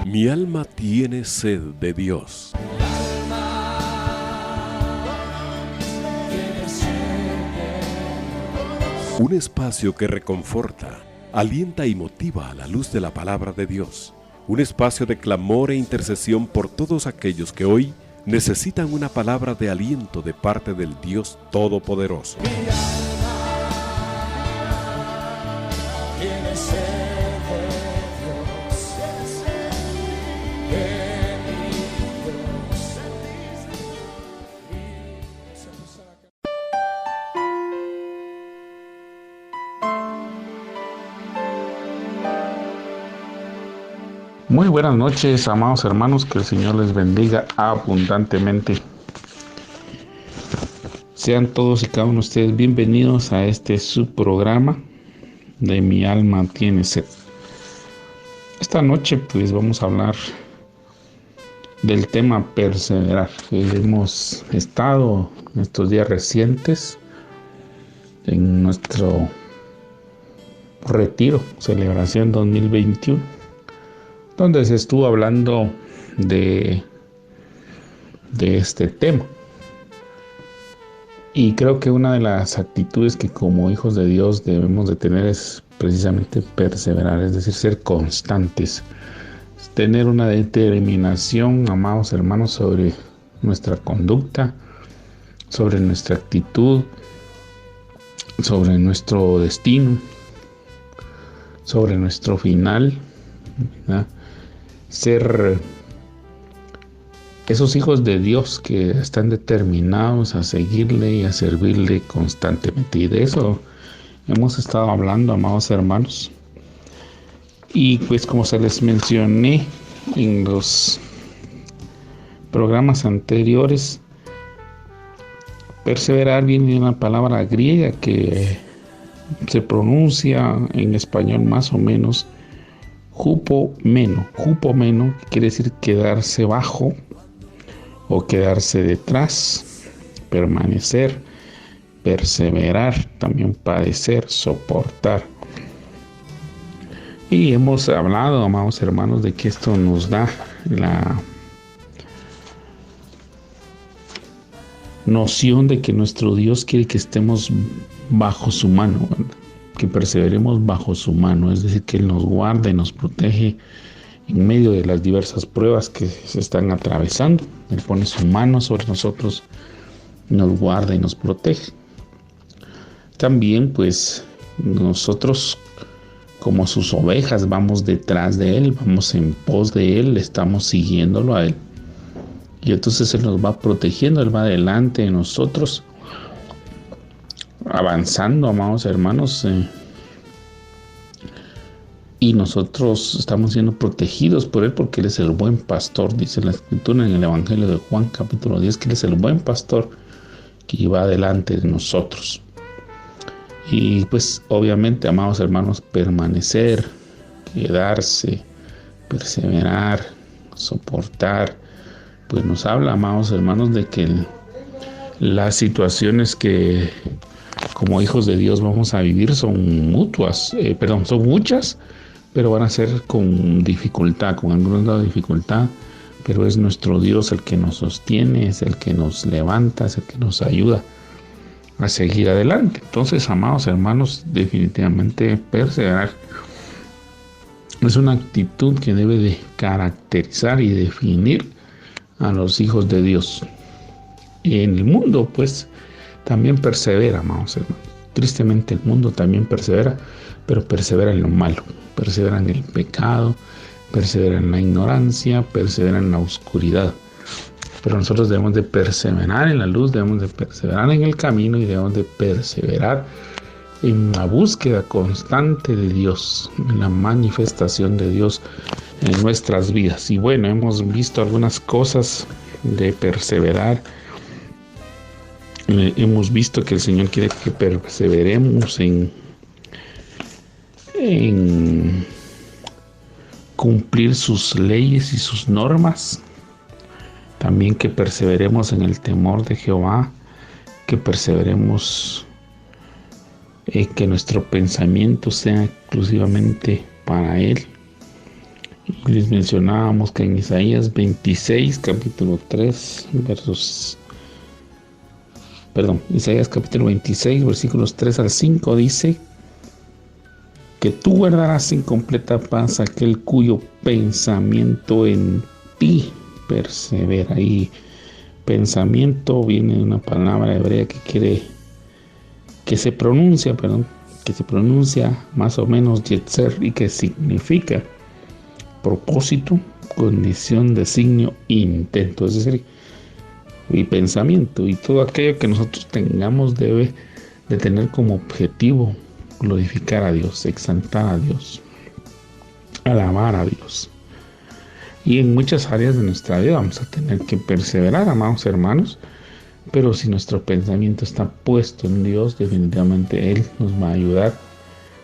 Mi alma tiene sed de Dios. Un espacio que reconforta, alienta y motiva a la luz de la palabra de Dios. Un espacio de clamor e intercesión por todos aquellos que hoy necesitan una palabra de aliento de parte del Dios Todopoderoso. Muy buenas noches, amados hermanos, que el Señor les bendiga abundantemente. Sean todos y cada uno de ustedes bienvenidos a este subprograma de Mi alma tiene sed. Esta noche pues vamos a hablar del tema perseverar. Hemos estado en estos días recientes en nuestro retiro, celebración 2021, donde se estuvo hablando de este tema. Y creo que una de las actitudes que como hijos de Dios debemos de tener es precisamente perseverar, es decir, ser constantes, tener una determinación, amados hermanos, sobre nuestra conducta, sobre nuestra actitud, sobre nuestro destino, sobre nuestro final, ¿verdad? Ser esos hijos de Dios que están determinados a seguirle y a servirle constantemente. Y de eso hemos estado hablando, amados hermanos. Y pues como se les mencioné en los programas anteriores, perseverar viene de una palabra griega que se pronuncia en español más o menos hupomeno, que quiere decir quedarse bajo o quedarse detrás, permanecer, perseverar, también padecer, soportar. Y hemos hablado, amados hermanos, de que esto nos da la noción de que nuestro Dios quiere que estemos bajo su mano, ¿verdad? Que perseveremos bajo su mano, es decir, que Él nos guarda y nos protege en medio de las diversas pruebas que se están atravesando. Él pone su mano sobre nosotros, nos guarda y nos protege. También pues nosotros como sus ovejas vamos detrás de Él, vamos en pos de Él, estamos siguiéndolo a Él. Y entonces Él nos va protegiendo, Él va delante de nosotros, avanzando, amados hermanos, y nosotros estamos siendo protegidos por Él porque Él es el buen pastor. Dice la Escritura en el Evangelio de Juan capítulo 10 que Él es el buen pastor que va delante de nosotros. Y pues obviamente, amados hermanos, permanecer, quedarse, perseverar, soportar, pues nos habla, amados hermanos, de que las situaciones que como hijos de Dios vamos a vivir son muchas, pero van a ser con dificultad, con algún grado de dificultad, pero es nuestro Dios el que nos sostiene, es el que nos levanta, es el que nos ayuda a seguir adelante. Entonces, amados hermanos, definitivamente perseverar es una actitud que debe de caracterizar y definir a los hijos de Dios. Y en el mundo, pues, también persevera, amados hermanos. Tristemente el mundo también persevera, pero persevera en lo malo, persevera en el pecado, persevera en la ignorancia, persevera en la oscuridad. Pero nosotros debemos de perseverar en la luz, debemos de perseverar en el camino y debemos de perseverar en la búsqueda constante de Dios, en la manifestación de Dios en nuestras vidas. Y bueno, hemos visto algunas cosas de perseverar. Hemos visto que el Señor quiere que perseveremos en cumplir sus leyes y sus normas. También que perseveremos en el temor de Jehová, que perseveremos, que nuestro pensamiento sea exclusivamente para Él Les mencionábamos que en Isaías 26, capítulo 3, Isaías capítulo 26, versículos 3 al 5 dice que tú guardarás en completa paz aquel cuyo pensamiento en ti persevera. Y pensamiento viene de una palabra hebrea que se pronuncia más o menos yetzer, y que significa propósito, condición, designio, intento. Es decir, y pensamiento, y todo aquello que nosotros tengamos debe de tener como objetivo glorificar a Dios, exaltar a Dios, alabar a Dios. Y en muchas áreas de nuestra vida vamos a tener que perseverar, amados hermanos, pero si nuestro pensamiento está puesto en Dios, definitivamente Él nos va a ayudar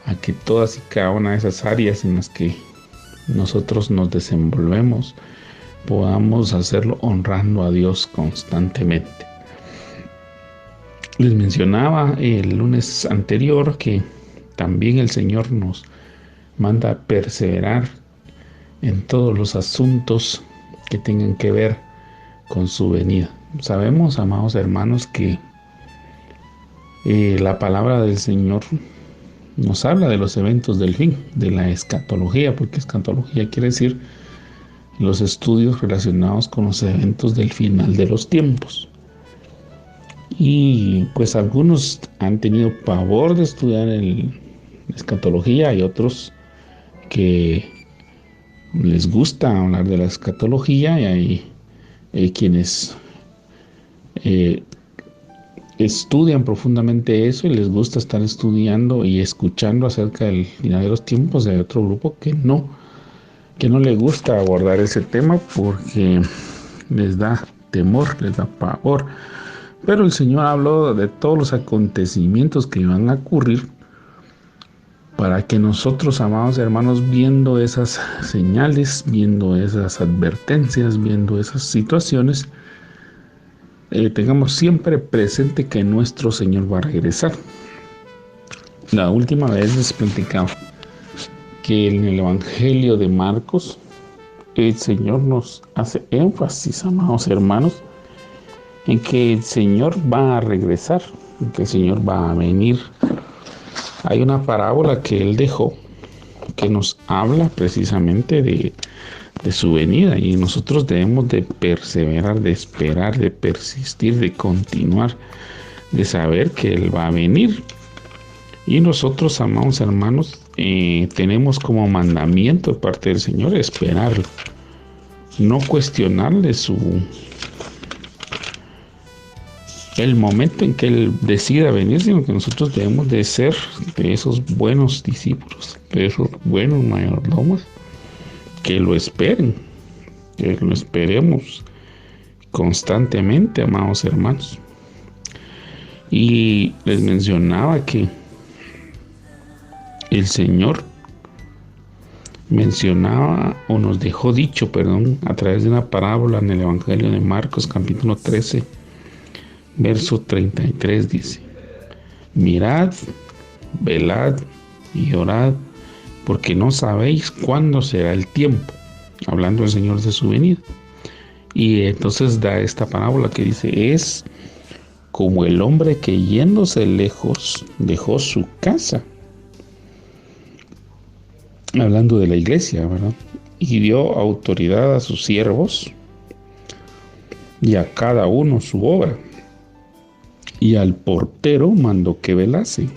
a que todas y cada una de esas áreas en las que nosotros nos desenvolvemos podamos hacerlo honrando a Dios constantemente. Les mencionaba el lunes anterior que también el Señor nos manda a perseverar en todos los asuntos que tengan que ver con su venida. Sabemos, amados hermanos, que la palabra del Señor nos habla de los eventos del fin, de la escatología, porque escatología quiere decir los estudios relacionados con los eventos del final de los tiempos. Y pues algunos han tenido pavor de estudiar escatología, y otros que les gusta hablar de la escatología, y hay quienes estudian profundamente eso y les gusta estar estudiando y escuchando acerca del final de los tiempos. Hay otro grupo que no le gusta abordar ese tema porque les da temor, les da pavor. Pero el Señor habló de todos los acontecimientos que van a ocurrir para que nosotros, amados hermanos, viendo esas señales, viendo esas advertencias, viendo esas situaciones, tengamos siempre presente que nuestro Señor va a regresar. La última vez les platicaba que en el Evangelio de Marcos el Señor nos hace énfasis, amados hermanos, en que el Señor va a regresar, en que el Señor va a venir. Hay una parábola que Él dejó que nos habla precisamente de su venida, y nosotros debemos de perseverar, de esperar, de persistir, de continuar, de saber que Él va a venir. Y nosotros, amados hermanos, tenemos como mandamiento de parte del Señor esperarlo, no cuestionarle el momento en que Él decida venir, sino que nosotros debemos de ser de esos buenos discípulos, de esos buenos mayordomos que lo esperen, que lo esperemos constantemente, amados hermanos. Y les mencionaba que el Señor nos dejó dicho, a través de una parábola en el Evangelio de Marcos, capítulo 13, verso 33, dice: mirad, velad y orad, porque no sabéis cuándo será el tiempo, hablando el Señor de su venida. Y entonces da esta parábola que dice: es como el hombre que yéndose lejos dejó su casa, hablando de la iglesia, ¿verdad? Y dio autoridad a sus siervos y a cada uno su obra, y al portero mandó que velase.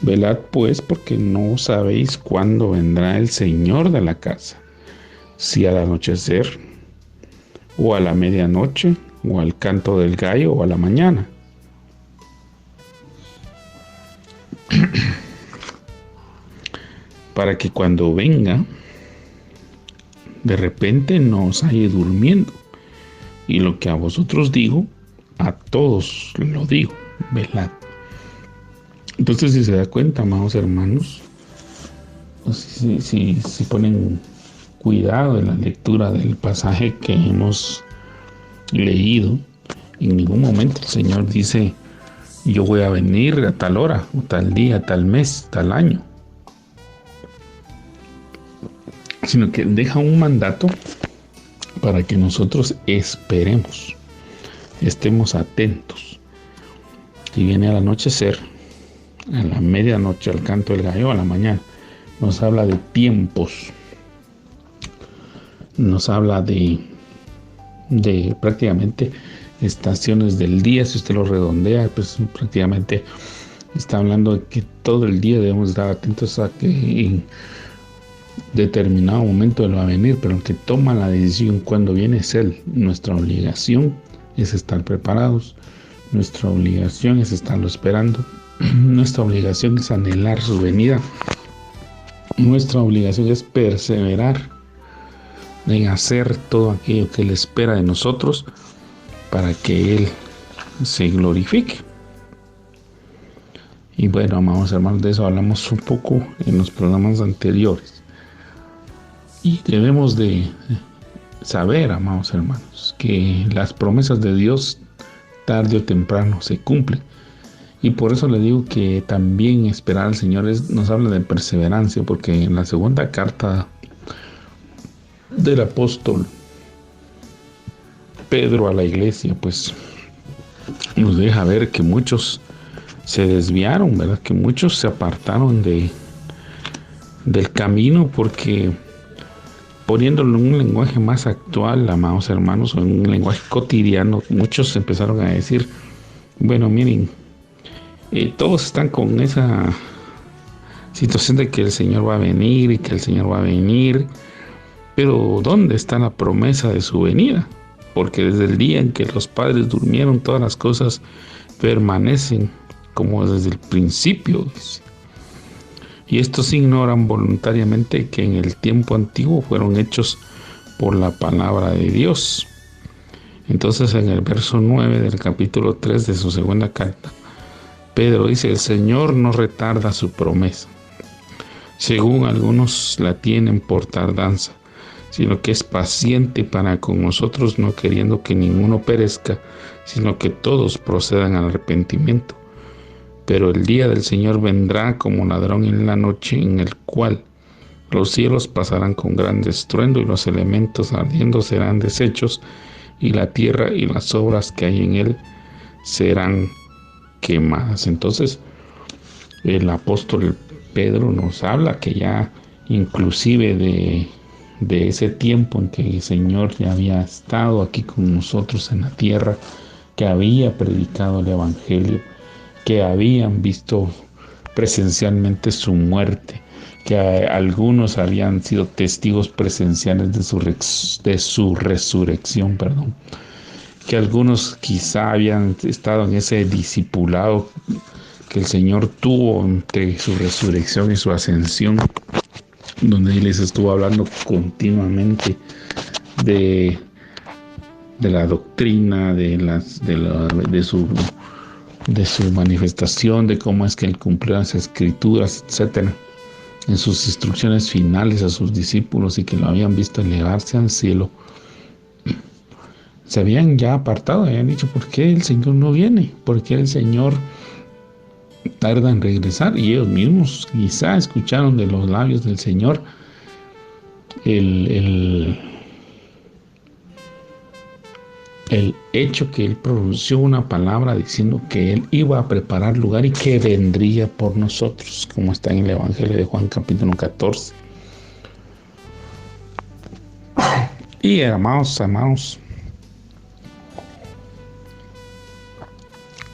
Velad pues, porque no sabéis cuándo vendrá el Señor de la casa, si al anochecer, o a la medianoche, o al canto del gallo, o a la mañana. Para que cuando venga, de repente no os halle durmiendo. Y lo que a vosotros digo, a todos lo digo: velad. Entonces, si se da cuenta, amados hermanos, si ponen cuidado en la lectura del pasaje que hemos leído, en ningún momento el Señor dice: yo voy a venir a tal hora, o tal día, tal mes, tal año. sino que deja un mandato para que nosotros esperemos, estemos atentos. Y viene al anochecer, a la medianoche, al canto del gallo, a la mañana. Nos habla de tiempos, nos habla de prácticamente estaciones del día. Si usted lo redondea, pues prácticamente está hablando de que todo el día debemos estar atentos a que en determinado momento Él va a venir, pero el que toma la decisión cuando viene es Él. Nuestra obligación es estar preparados, nuestra obligación es estarlo esperando, nuestra obligación es anhelar su venida, nuestra obligación es perseverar en hacer todo aquello que Él espera de nosotros para que Él se glorifique. Y bueno, amados hermanos, de eso hablamos un poco en los programas anteriores. Y debemos de saber, amados hermanos, que las promesas de Dios tarde o temprano se cumplen. Y por eso le digo que también esperar al Señor nos habla de perseverancia, porque en la segunda carta del apóstol Pedro a la iglesia, pues nos deja ver que muchos se desviaron, ¿verdad? Que muchos se apartaron del camino, porque poniéndolo en un lenguaje más actual, amados hermanos, o en un lenguaje cotidiano, muchos empezaron a decir, bueno, miren, todos están con esa situación de que el Señor va a venir y que el Señor va a venir, pero ¿dónde está la promesa de su venida? Porque desde el día en que los padres durmieron, todas las cosas permanecen como desde el principio. Y estos ignoran voluntariamente que en el tiempo antiguo fueron hechos por la palabra de Dios. Entonces, en el verso 9 del capítulo 3 de su segunda carta, Pedro dice: el Señor no retarda su promesa, según algunos la tienen por tardanza, sino que es paciente para con nosotros, no queriendo que ninguno perezca, sino que todos procedan al arrepentimiento. Pero el día del Señor vendrá como ladrón en la noche, en el cual los cielos pasarán con gran estruendo y los elementos ardiendo serán deshechos, y la tierra y las obras que hay en él serán quemadas. Entonces, el apóstol Pedro nos habla que ya inclusive de ese tiempo en que el Señor ya había estado aquí con nosotros en la tierra, que había predicado el Evangelio, que habían visto presencialmente su muerte, que algunos habían sido testigos presenciales de su resurrección, que algunos quizá habían estado en ese discipulado que el Señor tuvo entre su resurrección y su ascensión, donde Él les estuvo hablando continuamente de la doctrina, de su manifestación, de cómo es que Él cumplió las escrituras, etcétera, en sus instrucciones finales a sus discípulos, y que lo habían visto elevarse al cielo. Se habían ya apartado, habían dicho: ¿por qué el Señor no viene? ¿Por qué el Señor tarda en regresar? Y ellos mismos quizá escucharon de los labios del Señor el hecho que Él pronunció una palabra diciendo que Él iba a preparar lugar y que vendría por nosotros, como está en el Evangelio de Juan capítulo 14. Y amados,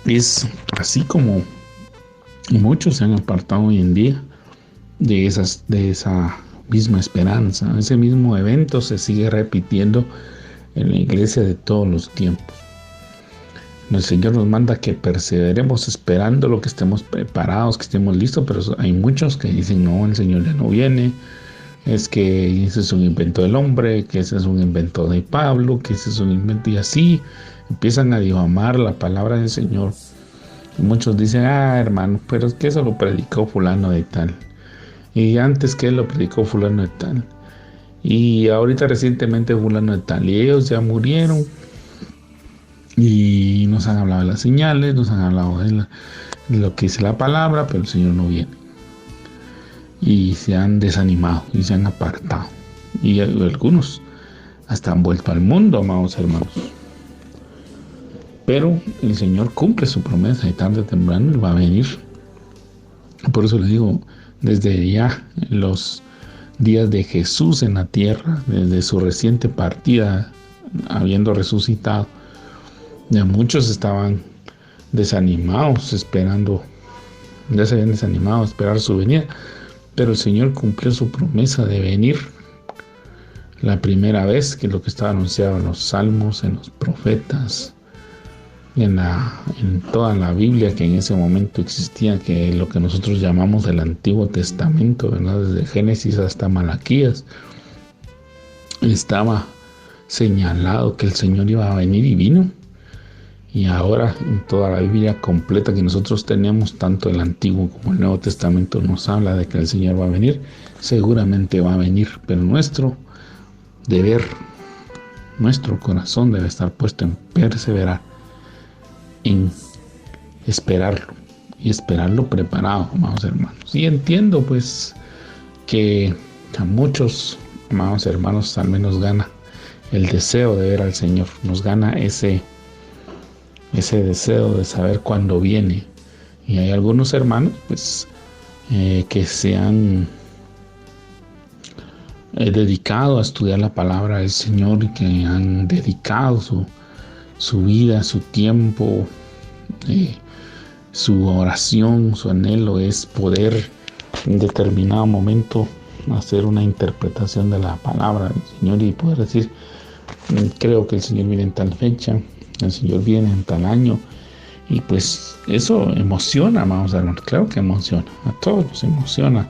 es así como muchos se han apartado hoy en día de esa misma esperanza. Ese mismo evento se sigue repitiendo en la iglesia de todos los tiempos. El Señor nos manda que perseveremos esperando, que estemos preparados, que estemos listos, pero hay muchos que dicen: no, el Señor ya no viene, es que ese es un invento del hombre, que ese es un invento de Pablo, que ese es un invento, y así empiezan a difamar la palabra del Señor. Y muchos dicen: hermano, pero es que eso lo predicó fulano de tal, y antes que él lo predicó fulano de tal, y ahorita recientemente fulano de tal, y ellos ya murieron, y nos han hablado de las señales, nos han hablado de lo que dice la palabra, pero el Señor no viene, y se han desanimado y se han apartado. y algunos hasta han vuelto al mundo, amados hermanos. Pero el Señor cumple su promesa y tarde o temprano Él va a venir. Por eso les digo, desde ya los días de Jesús en la tierra, desde su reciente partida, habiendo resucitado, ya muchos estaban desanimados, esperando, ya se habían desanimado a esperar su venida, pero el Señor cumplió su promesa de venir la primera vez, que es lo que estaba anunciado en los salmos, en los profetas, en toda la Biblia que en ese momento existía, que es lo que nosotros llamamos el Antiguo Testamento, ¿verdad? Desde Génesis hasta Malaquías, estaba señalado que el Señor iba a venir y vino. Y ahora en toda la Biblia completa que nosotros tenemos, tanto el Antiguo como el Nuevo Testamento, nos habla de que el Señor va a venir. Seguramente va a venir, pero nuestro deber, nuestro corazón debe estar puesto en perseverar, en esperarlo y esperarlo preparado, amados hermanos. Y entiendo pues que a muchos, amados hermanos, al menos gana el deseo de ver al Señor, nos gana ese deseo de saber cuándo viene. Y hay algunos hermanos pues que se han dedicado a estudiar la palabra del Señor y que han dedicado su vida, su tiempo, su oración, su anhelo es poder en determinado momento hacer una interpretación de la palabra del Señor y poder decir, creo que el Señor viene en tal fecha, el Señor viene en tal año. Y pues eso emociona, amados hermanos, claro que emociona, a todos nos emociona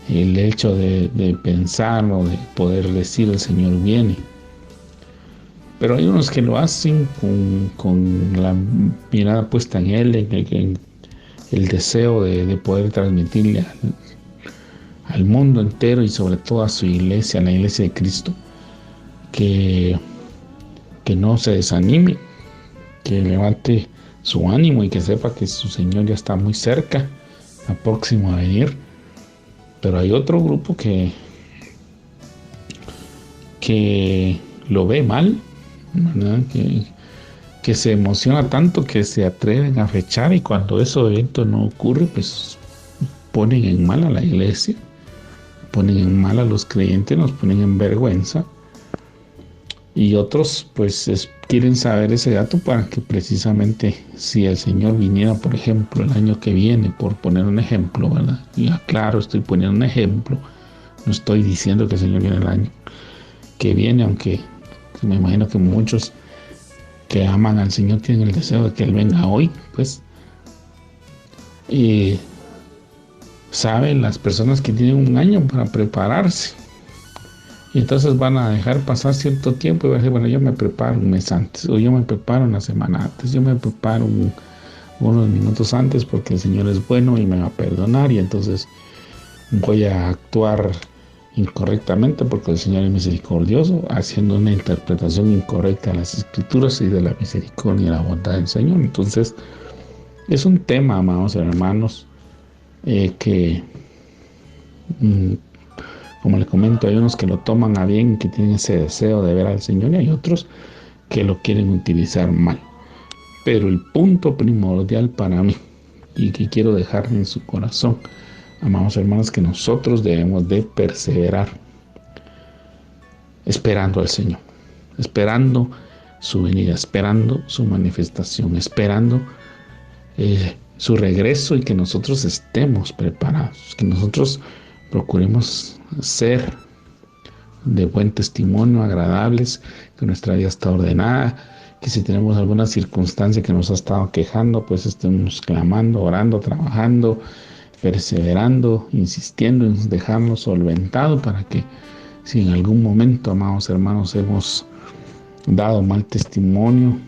el hecho de pensar o de poder decir el Señor viene. Pero hay unos que lo hacen con la mirada puesta en Él, en el deseo de poder transmitirle al mundo entero y sobre todo a su iglesia, a la iglesia de Cristo, que no se desanime, que levante su ánimo y que sepa que su Señor ya está muy cerca, está próximo a venir. Pero hay otro grupo que lo ve mal, ¿verdad? Que se emociona tanto que se atreven a fechar, y cuando ese evento no ocurre, pues ponen en mal a la iglesia, ponen en mal a los creyentes, nos ponen en vergüenza. Y otros pues quieren saber ese dato para que precisamente si el Señor viniera, por ejemplo, el año que viene, por poner un ejemplo, ¿verdad? Y claro, estoy poniendo un ejemplo, no estoy diciendo que el Señor viene el año que viene, aunque me imagino que muchos que aman al Señor tienen el deseo de que Él venga hoy, pues. Y saben las personas que tienen un año para prepararse. Y entonces van a dejar pasar cierto tiempo y van a decir, bueno, yo me preparo un mes antes, o yo me preparo una semana antes, yo me preparo unos minutos antes porque el Señor es bueno y me va a perdonar, y entonces voy a actuar incorrectamente porque el Señor es misericordioso, haciendo una interpretación incorrecta de las Escrituras y de la misericordia y la bondad del Señor. Entonces es un tema, amados hermanos, que como les comento, hay unos que lo toman a bien, que tienen ese deseo de ver al Señor, y hay otros que lo quieren utilizar mal. Pero el punto primordial para mí, y que quiero dejar en su corazón, amados hermanos, que nosotros debemos de perseverar esperando al Señor, esperando su venida, esperando su manifestación, esperando su regreso, y que nosotros estemos preparados, que nosotros procuremos ser de buen testimonio, agradables, que nuestra vida está ordenada, que si tenemos alguna circunstancia que nos ha estado quejando, pues estemos clamando, orando, trabajando, perseverando, insistiendo en dejarnos solventado, para que si en algún momento, amados hermanos, hemos dado mal testimonio,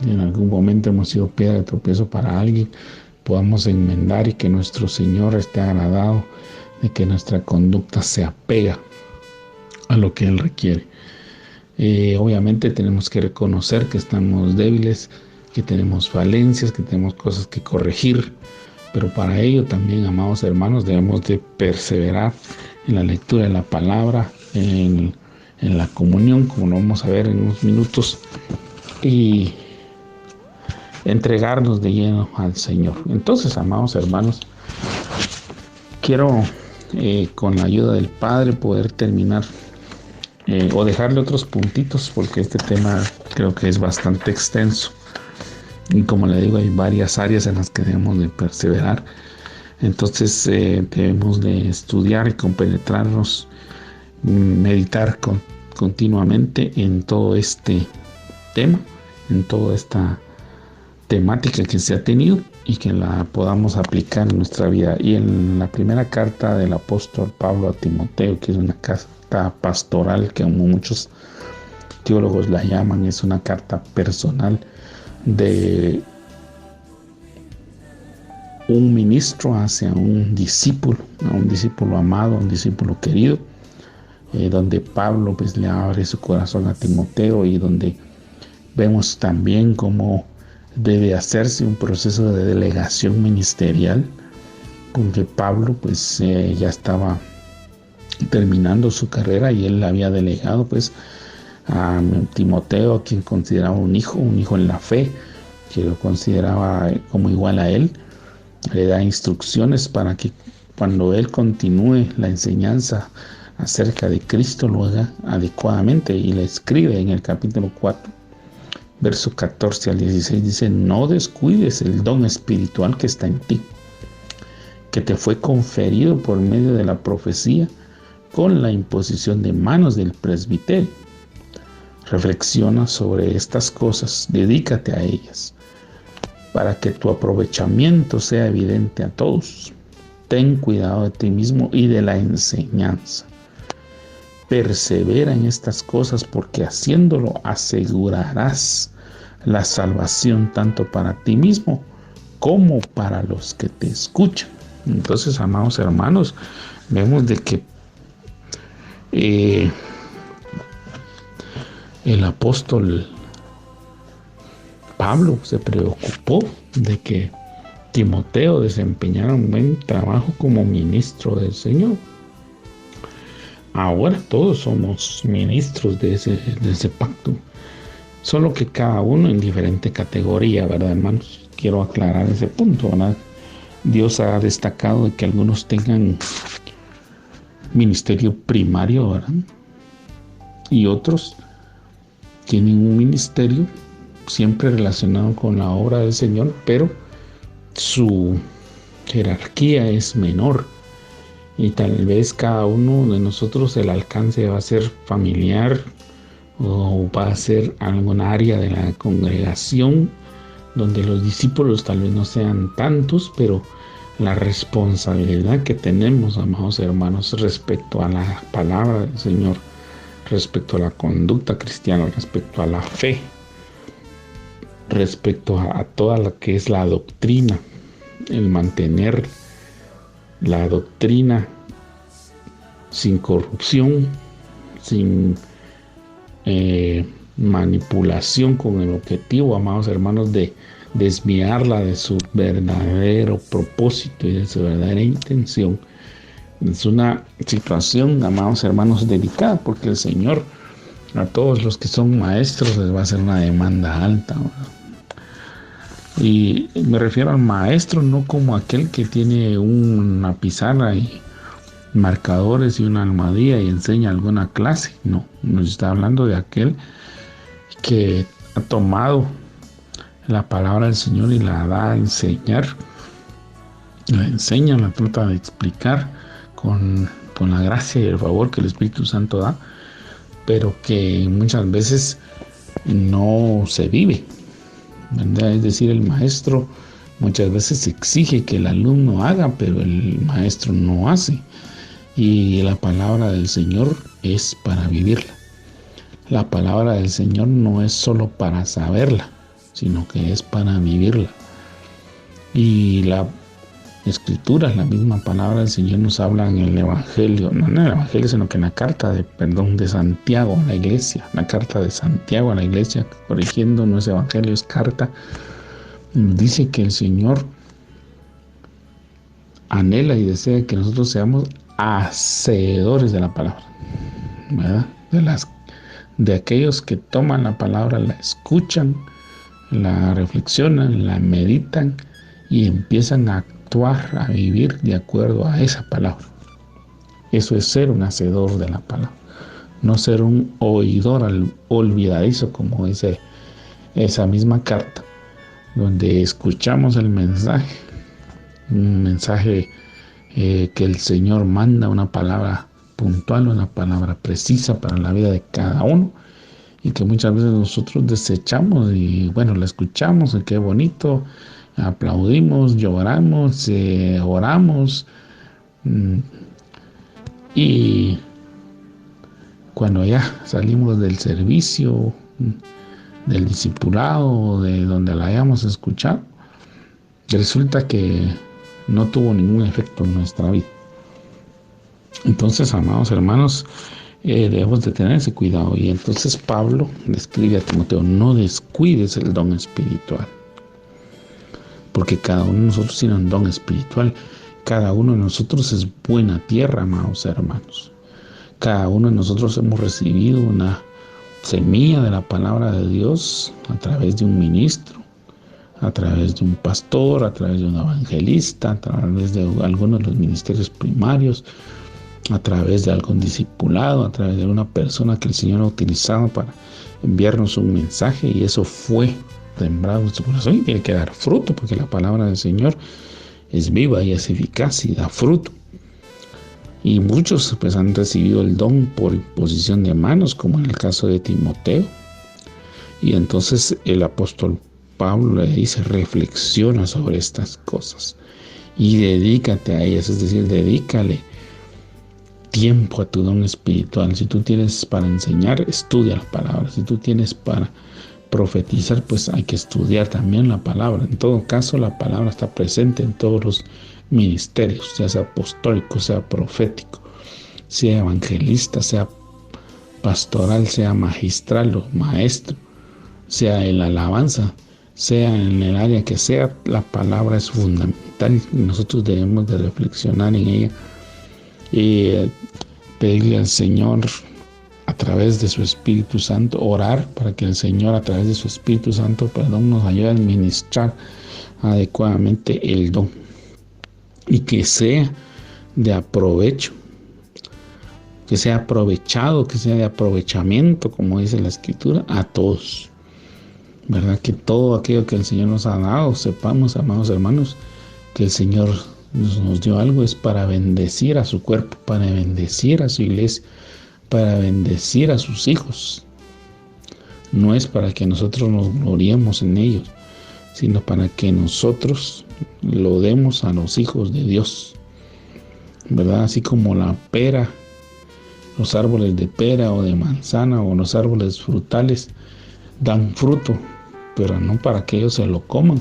y en algún momento hemos sido piedra de tropiezo para alguien, podamos enmendar, y que nuestro Señor esté agradado de que nuestra conducta se apega a lo que Él requiere. Obviamente tenemos que reconocer que estamos débiles, que tenemos falencias, que tenemos cosas que corregir, pero para ello también, amados hermanos, debemos de perseverar en la lectura de la palabra, en la comunión, como lo vamos a ver en unos minutos, y entregarnos de lleno al Señor. Entonces, amados hermanos, quiero con la ayuda del Padre poder terminar o dejarle otros puntitos, porque este tema creo que es bastante extenso y, como le digo, hay varias áreas en las que debemos de perseverar. Entonces debemos de estudiar y compenetrarnos, meditar continuamente en todo este tema, en toda esta temática que se ha tenido, y que la podamos aplicar en nuestra vida. Y en la primera carta del apóstol Pablo a Timoteo, que es una carta pastoral, que como muchos teólogos la llaman, es una carta personal de un ministro hacia un discípulo amado, un discípulo querido, donde Pablo pues le abre su corazón a Timoteo, y donde vemos también cómo debe hacerse un proceso de delegación ministerial, porque Pablo pues ya estaba terminando su carrera, y él había delegado pues a Timoteo, a quien consideraba un hijo en la fe, que lo consideraba como igual a él. Le da instrucciones para que cuando él continúe la enseñanza acerca de Cristo lo haga adecuadamente, y le escribe en el capítulo 4, verso 14 al 16, dice: no descuides el don espiritual que está en ti, que te fue conferido por medio de la profecía con la imposición de manos del presbiterio. Reflexiona sobre estas cosas, dedícate a ellas, para que tu aprovechamiento sea evidente a todos. Ten cuidado de ti mismo y de la enseñanza. Persevera en estas cosas, porque haciéndolo asegurarás la salvación tanto para ti mismo como para los que te escuchan. Entonces, amados hermanos, vemos de que el apóstol Pablo se preocupó de que Timoteo desempeñara un buen trabajo como ministro del Señor. Ahora todos somos ministros de ese pacto, solo que cada uno en diferente categoría, ¿verdad, hermanos? Quiero aclarar ese punto, ¿verdad? Dios ha destacado de que algunos tengan ministerio primario, ¿verdad? Y otros tienen un ministerio siempre relacionado con la obra del Señor, pero su jerarquía es menor, y tal vez cada uno de nosotros el alcance va a ser familiar, o va a ser alguna área de la congregación donde los discípulos tal vez no sean tantos, pero la responsabilidad que tenemos, amados hermanos, respecto a la palabra del Señor, respecto a la conducta cristiana, respecto a la fe, respecto a toda lo que es la doctrina, el mantener la doctrina sin corrupción, sin manipulación, con el objetivo, amados hermanos, de desviarla de su verdadero propósito y de su verdadera intención. Es una situación, amados hermanos, delicada, porque el Señor a todos los que son maestros les va a hacer una demanda alta, ¿verdad? Y me refiero al maestro no como aquel que tiene una pizarra y marcadores y una almohadilla y enseña alguna clase. No, nos está hablando de aquel que ha tomado la palabra del Señor y la da a enseñar, la enseña, la trata de explicar con la gracia y el favor que el Espíritu Santo da, pero que muchas veces no se vive, ¿verdad? Es decir, el maestro muchas veces exige que el alumno haga, pero el maestro no hace. Y la palabra del Señor es para vivirla. La palabra del Señor no es solo para saberla, sino que es para vivirla. Y la Escritura, la misma palabra del Señor nos habla en el Evangelio, no en el Evangelio, sino que en la carta de Santiago a la iglesia, la carta de Santiago a la iglesia, corrigiendo, no es Evangelio, es carta, dice que el Señor anhela y desea que nosotros seamos hacedores de la palabra, ¿verdad? De aquellos que toman la palabra, la escuchan, la reflexionan, la meditan y empiezan a actuar, a vivir de acuerdo a esa palabra. Eso es ser un hacedor de la palabra, no ser un oidor olvidadizo, como dice esa misma carta, donde escuchamos el mensaje, un mensaje que el Señor manda, una palabra puntual, una palabra precisa para la vida de cada uno, y que muchas veces nosotros desechamos y bueno, la escuchamos y qué bonito, aplaudimos, lloramos, oramos, y cuando ya salimos del servicio, del discipulado, de donde la hayamos escuchado, resulta que no tuvo ningún efecto en nuestra vida. Entonces, amados hermanos, debemos de tener ese cuidado. Y entonces Pablo le escribe a Timoteo: no descuides el don espiritual, porque cada uno de nosotros tiene un don espiritual. Cada uno de nosotros es buena tierra, amados hermanos. Cada uno de nosotros hemos recibido una semilla de la palabra de Dios a través de un ministro, a través de un pastor, a través de un evangelista, a través de algunos de los ministerios primarios, a través de algún discipulado, a través de una persona que el Señor ha utilizado para enviarnos un mensaje, y eso fue sembrado en su corazón y tiene que dar fruto, porque la palabra del Señor es viva y es eficaz y da fruto. Y muchos pues han recibido el don por imposición de manos, como en el caso de Timoteo. Y entonces el apóstol Pablo le dice: reflexiona sobre estas cosas y dedícate a ellas, es decir, dedícale tiempo a tu don espiritual. Si tú tienes para enseñar, estudia la palabra. Si tú tienes para profetizar, pues hay que estudiar también la palabra. En todo caso, la palabra está presente en todos los ministerios, ya sea apostólico, sea profético, sea evangelista, sea pastoral, sea magistral o maestro, sea en la alabanza, sea en el área que sea. La palabra es fundamental y nosotros debemos de reflexionar en ella y pedirle al Señor a través de su Espíritu Santo, orar para que el Señor a través de su Espíritu Santo, nos ayude a administrar adecuadamente el don y que sea de aprovecho, que sea aprovechado, que sea de aprovechamiento, como dice la Escritura, a todos, ¿verdad? Que todo aquello que el Señor nos ha dado, sepamos, amados hermanos, que el Señor nos dio algo es para bendecir a su cuerpo, para bendecir a su iglesia, para bendecir a sus hijos. No es para que nosotros nos gloriemos en ellos, sino para que nosotros lo demos a los hijos de Dios, ¿verdad? Así como la pera, los árboles de pera o de manzana o los árboles frutales dan fruto, pero no para que ellos se lo coman.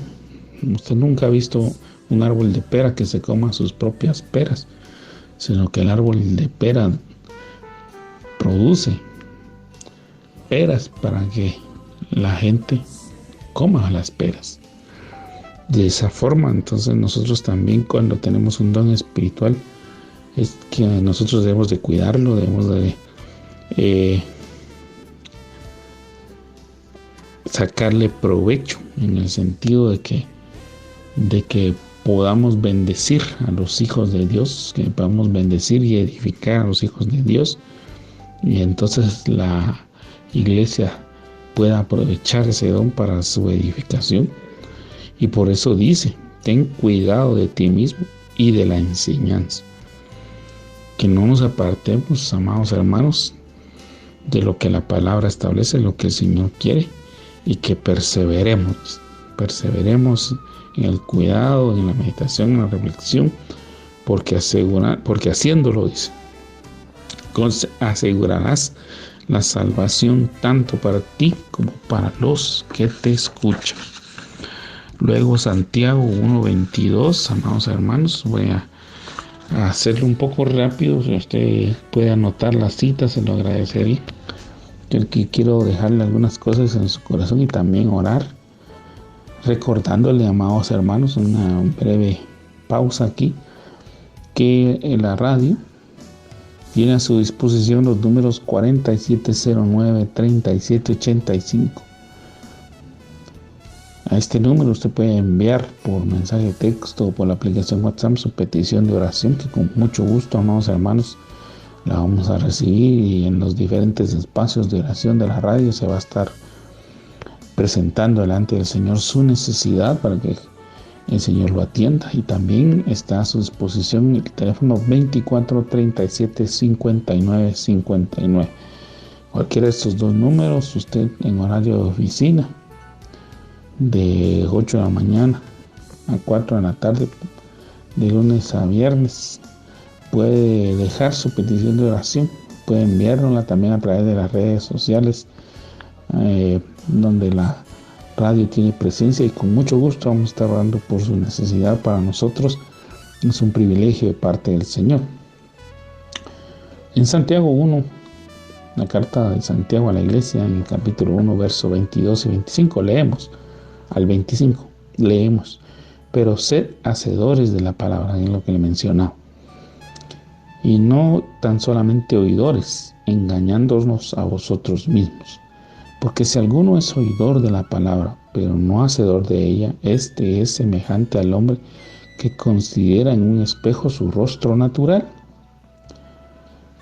Usted nunca ha visto un árbol de pera que se coma sus propias peras, sino que el árbol de pera produce peras para que la gente coma las peras. De esa forma, entonces nosotros también, cuando tenemos un don espiritual, es que nosotros debemos de cuidarlo, debemos de sacarle provecho, en el sentido de que podamos bendecir a los hijos de Dios, que podamos bendecir y edificar a los hijos de Dios, y entonces la iglesia pueda aprovechar ese don para su edificación. Y por eso dice: ten cuidado de ti mismo y de la enseñanza. Que no nos apartemos, amados hermanos, de lo que la palabra establece, lo que el Señor quiere, y que perseveremos en el cuidado, en la meditación, en la reflexión, porque haciéndolo, dice, asegurarás la salvación tanto para ti como para los que te escuchan. Luego Santiago 1:22, amados hermanos, voy a hacerlo un poco rápido. Si usted puede anotar las citas, se lo agradecería. Yo quiero dejarle algunas cosas en su corazón y también orar, recordándole, amados hermanos, una breve pausa aquí, que en la radio Tiene a su disposición los números 4709-3785. A este número usted puede enviar por mensaje de texto o por la aplicación WhatsApp su petición de oración, que con mucho gusto, amados hermanos, la vamos a recibir, y en los diferentes espacios de oración de la radio se va a estar presentando delante del Señor su necesidad para que el Señor lo atienda. Y también está a su disposición el teléfono 2437-5959. Cualquiera de estos dos números, usted en horario de oficina, de 8 de la mañana a 4 de la tarde, de lunes a viernes, puede dejar su petición de oración. Puede enviárnosla también a través de las redes sociales, donde la radio tiene presencia, y con mucho gusto vamos a estar orando por su necesidad. Para nosotros es un privilegio de parte del Señor. En Santiago 1, la carta de Santiago a la iglesia, en el capítulo 1, versos 22 y 25, leemos al 25, leemos: pero sed hacedores de la palabra, en lo que le mencionaba, y no tan solamente oidores, engañándonos a vosotros mismos. Porque si alguno es oidor de la palabra, pero no hacedor de ella, este es semejante al hombre que considera en un espejo su rostro natural,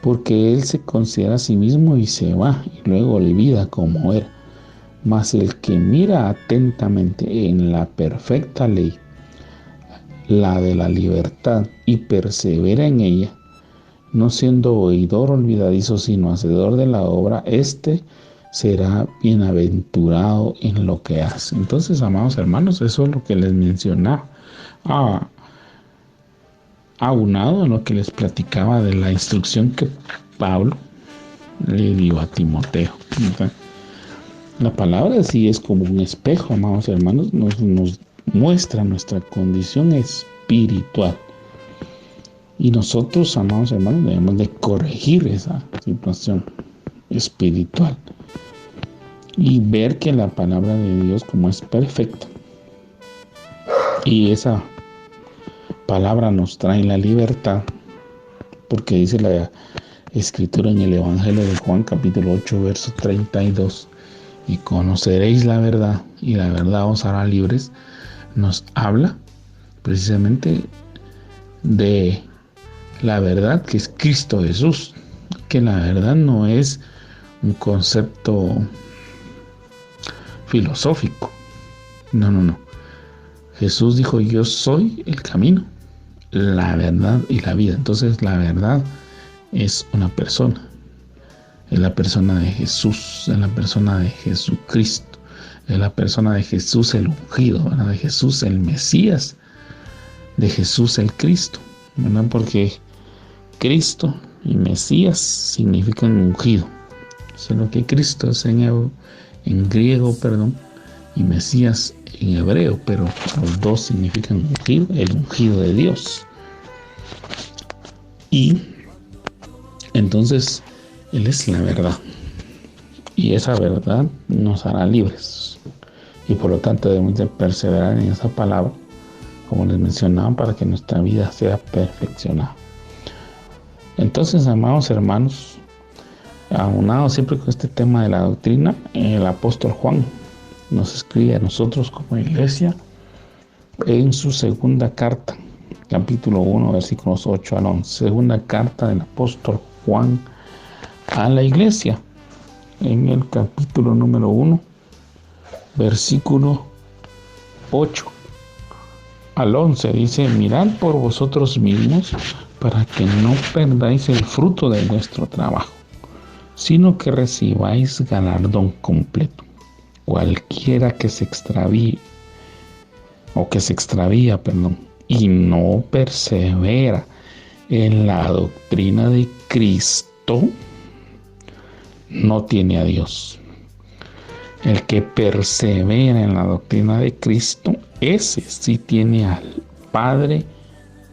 porque él se considera a sí mismo y se va, y luego olvida cómo era. Mas el que mira atentamente en la perfecta ley, la de la libertad, y persevera en ella, no siendo oidor olvidadizo, sino hacedor de la obra, este será bienaventurado en lo que hace. Entonces, amados hermanos, eso es lo que les mencionaba, aunado en lo que les platicaba de la instrucción que Pablo le dio a Timoteo. Entonces, la palabra sí es como un espejo, amados hermanos, nos muestra nuestra condición espiritual. Y nosotros, amados hermanos, debemos de corregir esa situación espiritual y ver que la palabra de Dios, como es perfecta, y esa palabra nos trae la libertad, porque dice la Escritura en el Evangelio de Juan, capítulo 8, verso 32, y conoceréis la verdad, y la verdad os hará libres. Nos habla precisamente de la verdad, que es Cristo Jesús, que la verdad no es un concepto filosófico, no. Jesús dijo: yo soy el camino, la verdad y la vida. Entonces la verdad es una persona, es la persona de Jesús, es la persona de Jesucristo, es la persona de Jesús el ungido, ¿verdad? De Jesús el Mesías, de Jesús el Cristo, ¿verdad? Porque Cristo y Mesías significan ungido. Eso es lo que Cristo es en griego, y Mesías en hebreo, pero los dos significan ungido, el ungido de Dios. Y entonces Él es la verdad, y esa verdad nos hará libres, y por lo tanto debemos de perseverar en esa palabra, como les mencionaba, para que nuestra vida sea perfeccionada. Entonces, amados hermanos, aunado siempre con este tema de la doctrina, el apóstol Juan nos escribe a nosotros como iglesia en su segunda carta, capítulo 1, versículos 8 al 11. Segunda carta del apóstol Juan a la iglesia, en el capítulo número 1, versículo 8 al 11, dice: mirad por vosotros mismos, para que no perdáis el fruto de vuestro trabajo, sino que recibáis galardón completo. Cualquiera que se extravía, y no persevera en la doctrina de Cristo, no tiene a Dios. El que persevera en la doctrina de Cristo, ese sí tiene al Padre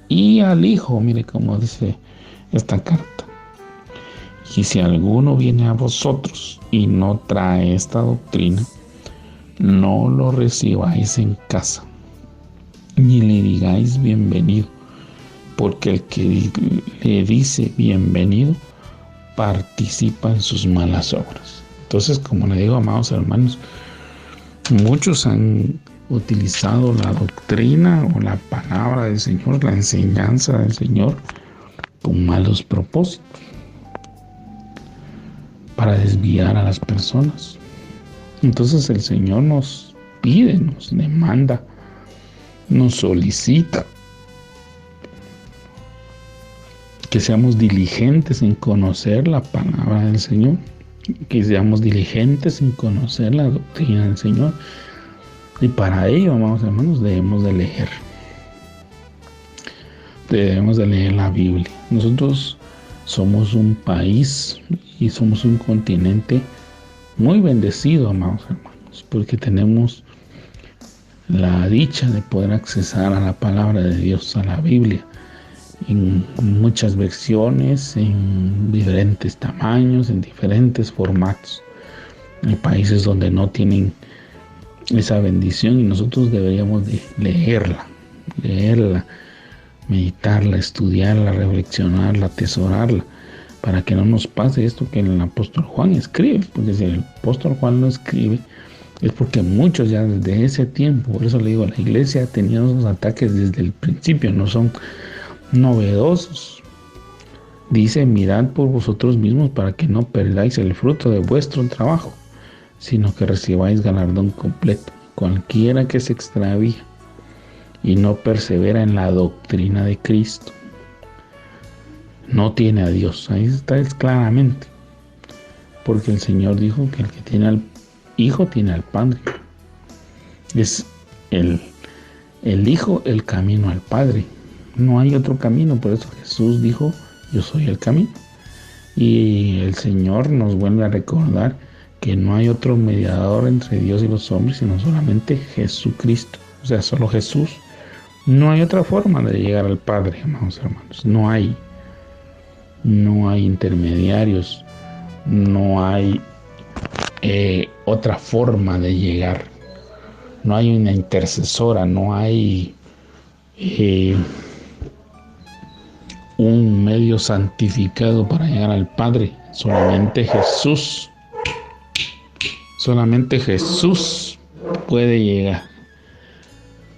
y al Hijo. Mire cómo dice esta carta: y si alguno viene a vosotros y no trae esta doctrina, no lo recibáis en casa, ni le digáis bienvenido, porque el que le dice bienvenido participa en sus malas obras. Entonces, como le digo, amados hermanos, muchos han utilizado la doctrina o la palabra del Señor, la enseñanza del Señor, con malos propósitos, para desviar a las personas. Entonces el Señor nos pide, nos demanda, nos solicita que seamos diligentes en conocer la palabra del Señor, que seamos diligentes en conocer la doctrina del Señor. Y para ello, amados hermanos, debemos de leer la Biblia. Nosotros somos un país y somos un continente muy bendecido, amados hermanos, porque tenemos la dicha de poder accesar a la palabra de Dios, a la Biblia, en muchas versiones, en diferentes tamaños, en diferentes formatos. Hay países donde no tienen esa bendición y nosotros deberíamos de leerla, meditarla, estudiarla, reflexionarla, atesorarla, para que no nos pase esto que el apóstol Juan escribe, porque si el apóstol Juan lo escribe es porque muchos ya desde ese tiempo, por eso le digo, la iglesia ha tenido esos ataques desde el principio, no son novedosos. Dice: mirad por vosotros mismos para que no perdáis el fruto de vuestro trabajo, sino que recibáis galardón completo. Cualquiera que se extravía y no persevera en la doctrina de Cristo no tiene a Dios. Ahí está claramente, porque el Señor dijo que el que tiene al Hijo tiene al Padre. Es el Hijo el camino al Padre. No hay otro camino. Por eso Jesús dijo: yo soy el camino. Y el Señor nos vuelve a recordar que no hay otro mediador entre Dios y los hombres, sino solamente Jesucristo. O sea, solo Jesús. No hay otra forma de llegar al Padre, amados hermanos. No hay intermediarios. No hay otra forma de llegar. No hay una intercesora. No hay un medio santificado para llegar al Padre. Solamente Jesús. Solamente Jesús puede llegar.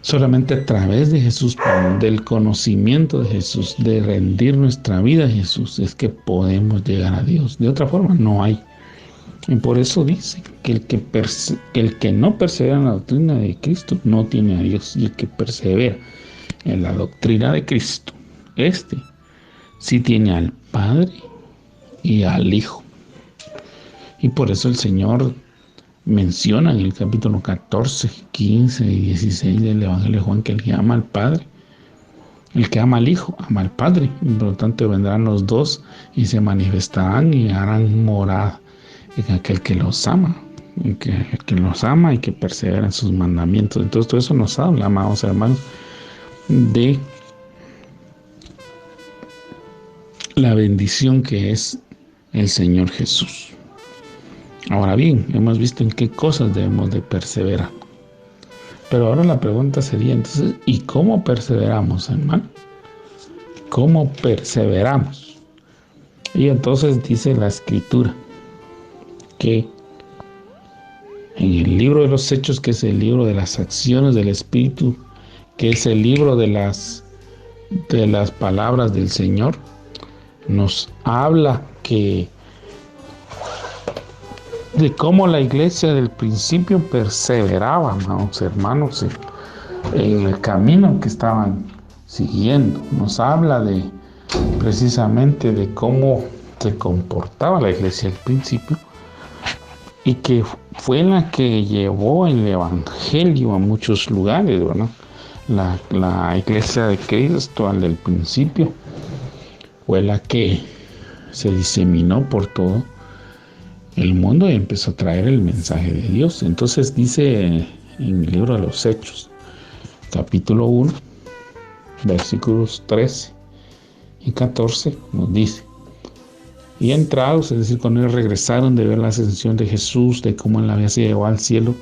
Solamente a través de Jesús, del conocimiento de Jesús, de rendir nuestra vida a Jesús, es que podemos llegar a Dios. De otra forma no hay. Y por eso dice que el que no persevera en la doctrina de Cristo no tiene a Dios. Y el que persevera en la doctrina de Cristo, sí tiene al Padre y al Hijo. Y por eso el Señor menciona en el capítulo 14, 15 y 16 del Evangelio de Juan que el que ama al Padre, el que ama al Hijo, ama al Padre. Y por lo tanto vendrán los dos y se manifestarán y harán morada en aquel que los ama, el que los ama y que persevera en sus mandamientos. Entonces todo eso nos habla, amados hermanos, de la bendición que es el Señor Jesús. Ahora bien, hemos visto en qué cosas debemos de perseverar. Pero ahora la pregunta sería entonces, ¿y cómo perseveramos, hermano? ¿Cómo perseveramos? Y entonces dice la Escritura que en el libro de los Hechos, que es el libro de las acciones del Espíritu, que es el libro de las palabras del Señor, nos habla de cómo la iglesia del principio perseveraba, amados hermanos, en el camino que estaban siguiendo. Nos habla precisamente de cómo se comportaba la iglesia al principio y que fue la que llevó el evangelio a muchos lugares, ¿verdad? La iglesia de Cristo al del principio fue la que se diseminó por todo el mundo y empezó a traer el mensaje de Dios. Entonces dice en el libro de los Hechos, capítulo 1, versículos 13 y 14, nos dice: y entrados, es decir, cuando ellos regresaron de ver la ascensión de Jesús, de cómo él había sido llevado al cielo,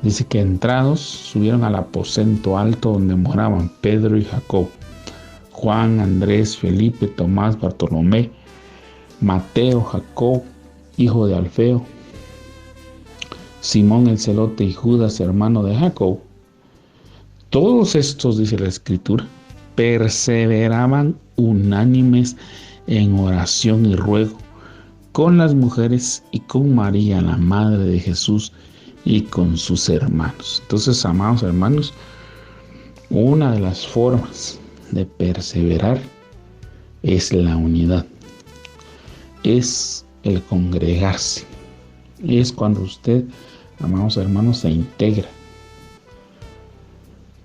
dice que entrados subieron al aposento alto donde moraban Pedro y Jacob, Juan, Andrés, Felipe, Tomás, Bartolomé, Mateo, Jacob, hijo de Alfeo, Simón el celote y Judas, hermano de Jacob. Todos estos, dice la Escritura, perseveraban unánimes en oración y ruego con las mujeres y con María, la madre de Jesús, y con sus hermanos. Entonces, amados hermanos, una de las formas de perseverar es la unidad, es el congregarse, es cuando usted, amados hermanos, se integra.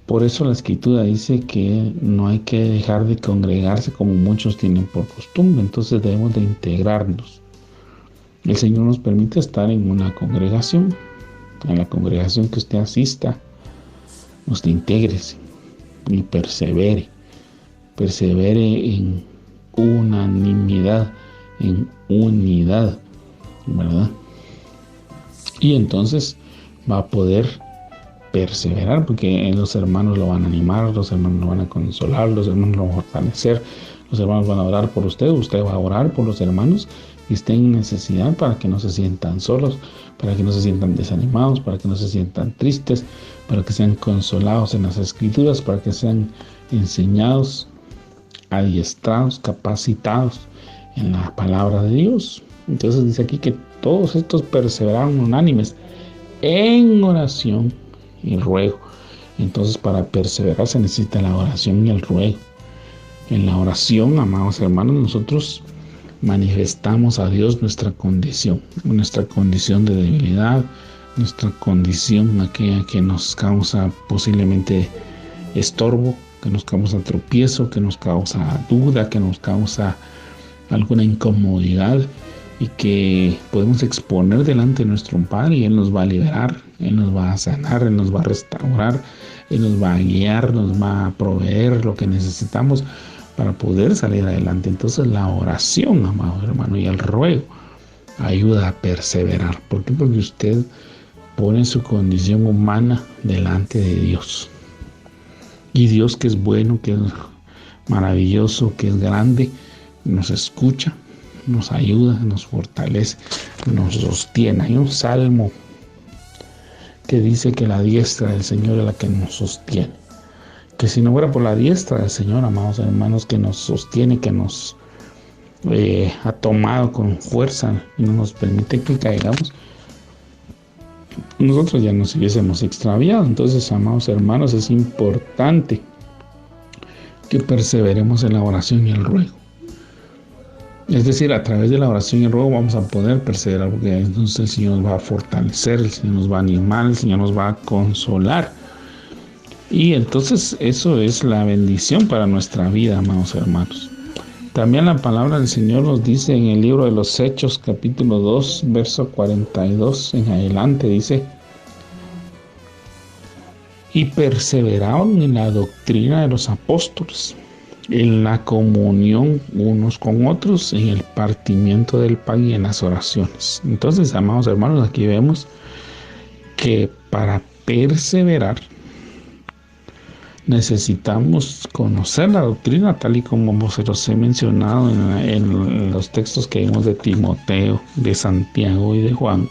Por eso la Escritura dice que no hay que dejar de congregarse como muchos tienen por costumbre. Entonces debemos de integrarnos. El Señor nos permite estar en una congregación, en la congregación que usted asista, usted intégrese y persevere en unanimidad, en unidad, ¿verdad? Y entonces va a poder perseverar, porque los hermanos lo van a animar, los hermanos lo van a consolar, los hermanos lo van a fortalecer, los hermanos van a orar por usted va a orar por los hermanos que estén en necesidad, para que no se sientan solos, para que no se sientan desanimados, para que no se sientan tristes, para que sean consolados en las Escrituras, para que sean enseñados, adiestrados, capacitados en la palabra de Dios. Entonces dice aquí que todos estos perseveraron unánimes en oración y ruego. Entonces, para perseverar se necesita la oración y el ruego. En la oración, amados hermanos, nosotros manifestamos a Dios nuestra condición de debilidad, nuestra condición aquella que nos causa posiblemente estorbo, que nos causa tropiezo, que nos causa duda, que nos causa alguna incomodidad, y que podemos exponer delante de nuestro Padre, y Él nos va a liberar, Él nos va a sanar, Él nos va a restaurar, Él nos va a guiar, nos va a proveer lo que necesitamos para poder salir adelante. Entonces la oración, amado hermano, y el ruego ayuda a perseverar. ¿Por qué? Porque usted pone su condición humana delante de Dios. Y Dios, que es bueno, que es maravilloso, que es grande, nos escucha, nos ayuda, nos fortalece, nos sostiene. Hay un salmo que dice que la diestra del Señor es la que nos sostiene. Que si no fuera por la diestra del Señor, amados hermanos, que nos sostiene, que nos ha tomado con fuerza y no nos permite que caigamos, nosotros ya nos hubiésemos extraviado. Entonces, amados hermanos, es importante que perseveremos en la oración y el ruego. Es decir, a través de la oración y el ruego vamos a poder perseverar, porque entonces el Señor nos va a fortalecer, el Señor nos va a animar, el Señor nos va a consolar. Y entonces eso es la bendición para nuestra vida, amados hermanos. También la palabra del Señor nos dice en el libro de los Hechos, capítulo 2, verso 42 en adelante, dice: y perseveraban en la doctrina de los apóstoles, en la comunión unos con otros, en el partimiento del pan y en las oraciones. Entonces, amados hermanos, aquí vemos que para perseverar necesitamos conocer la doctrina, tal y como se los he mencionado en los textos que vimos de Timoteo, de Santiago y de Juan.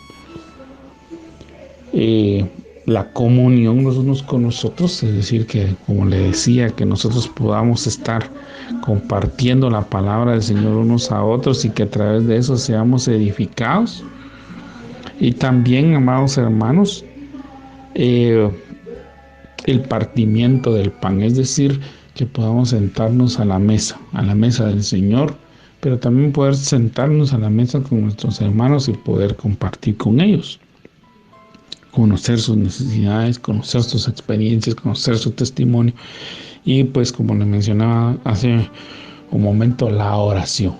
La comunión los unos con nosotros, es decir, que, como le decía, que nosotros podamos estar compartiendo la palabra del Señor unos a otros, y que a través de eso seamos edificados. Y también, amados hermanos, el partimiento del pan, es decir, que podamos sentarnos a la mesa del Señor, pero también poder sentarnos a la mesa con nuestros hermanos y poder compartir con ellos, conocer sus necesidades, conocer sus experiencias, conocer su testimonio. Y pues, como le mencionaba hace un momento, la oración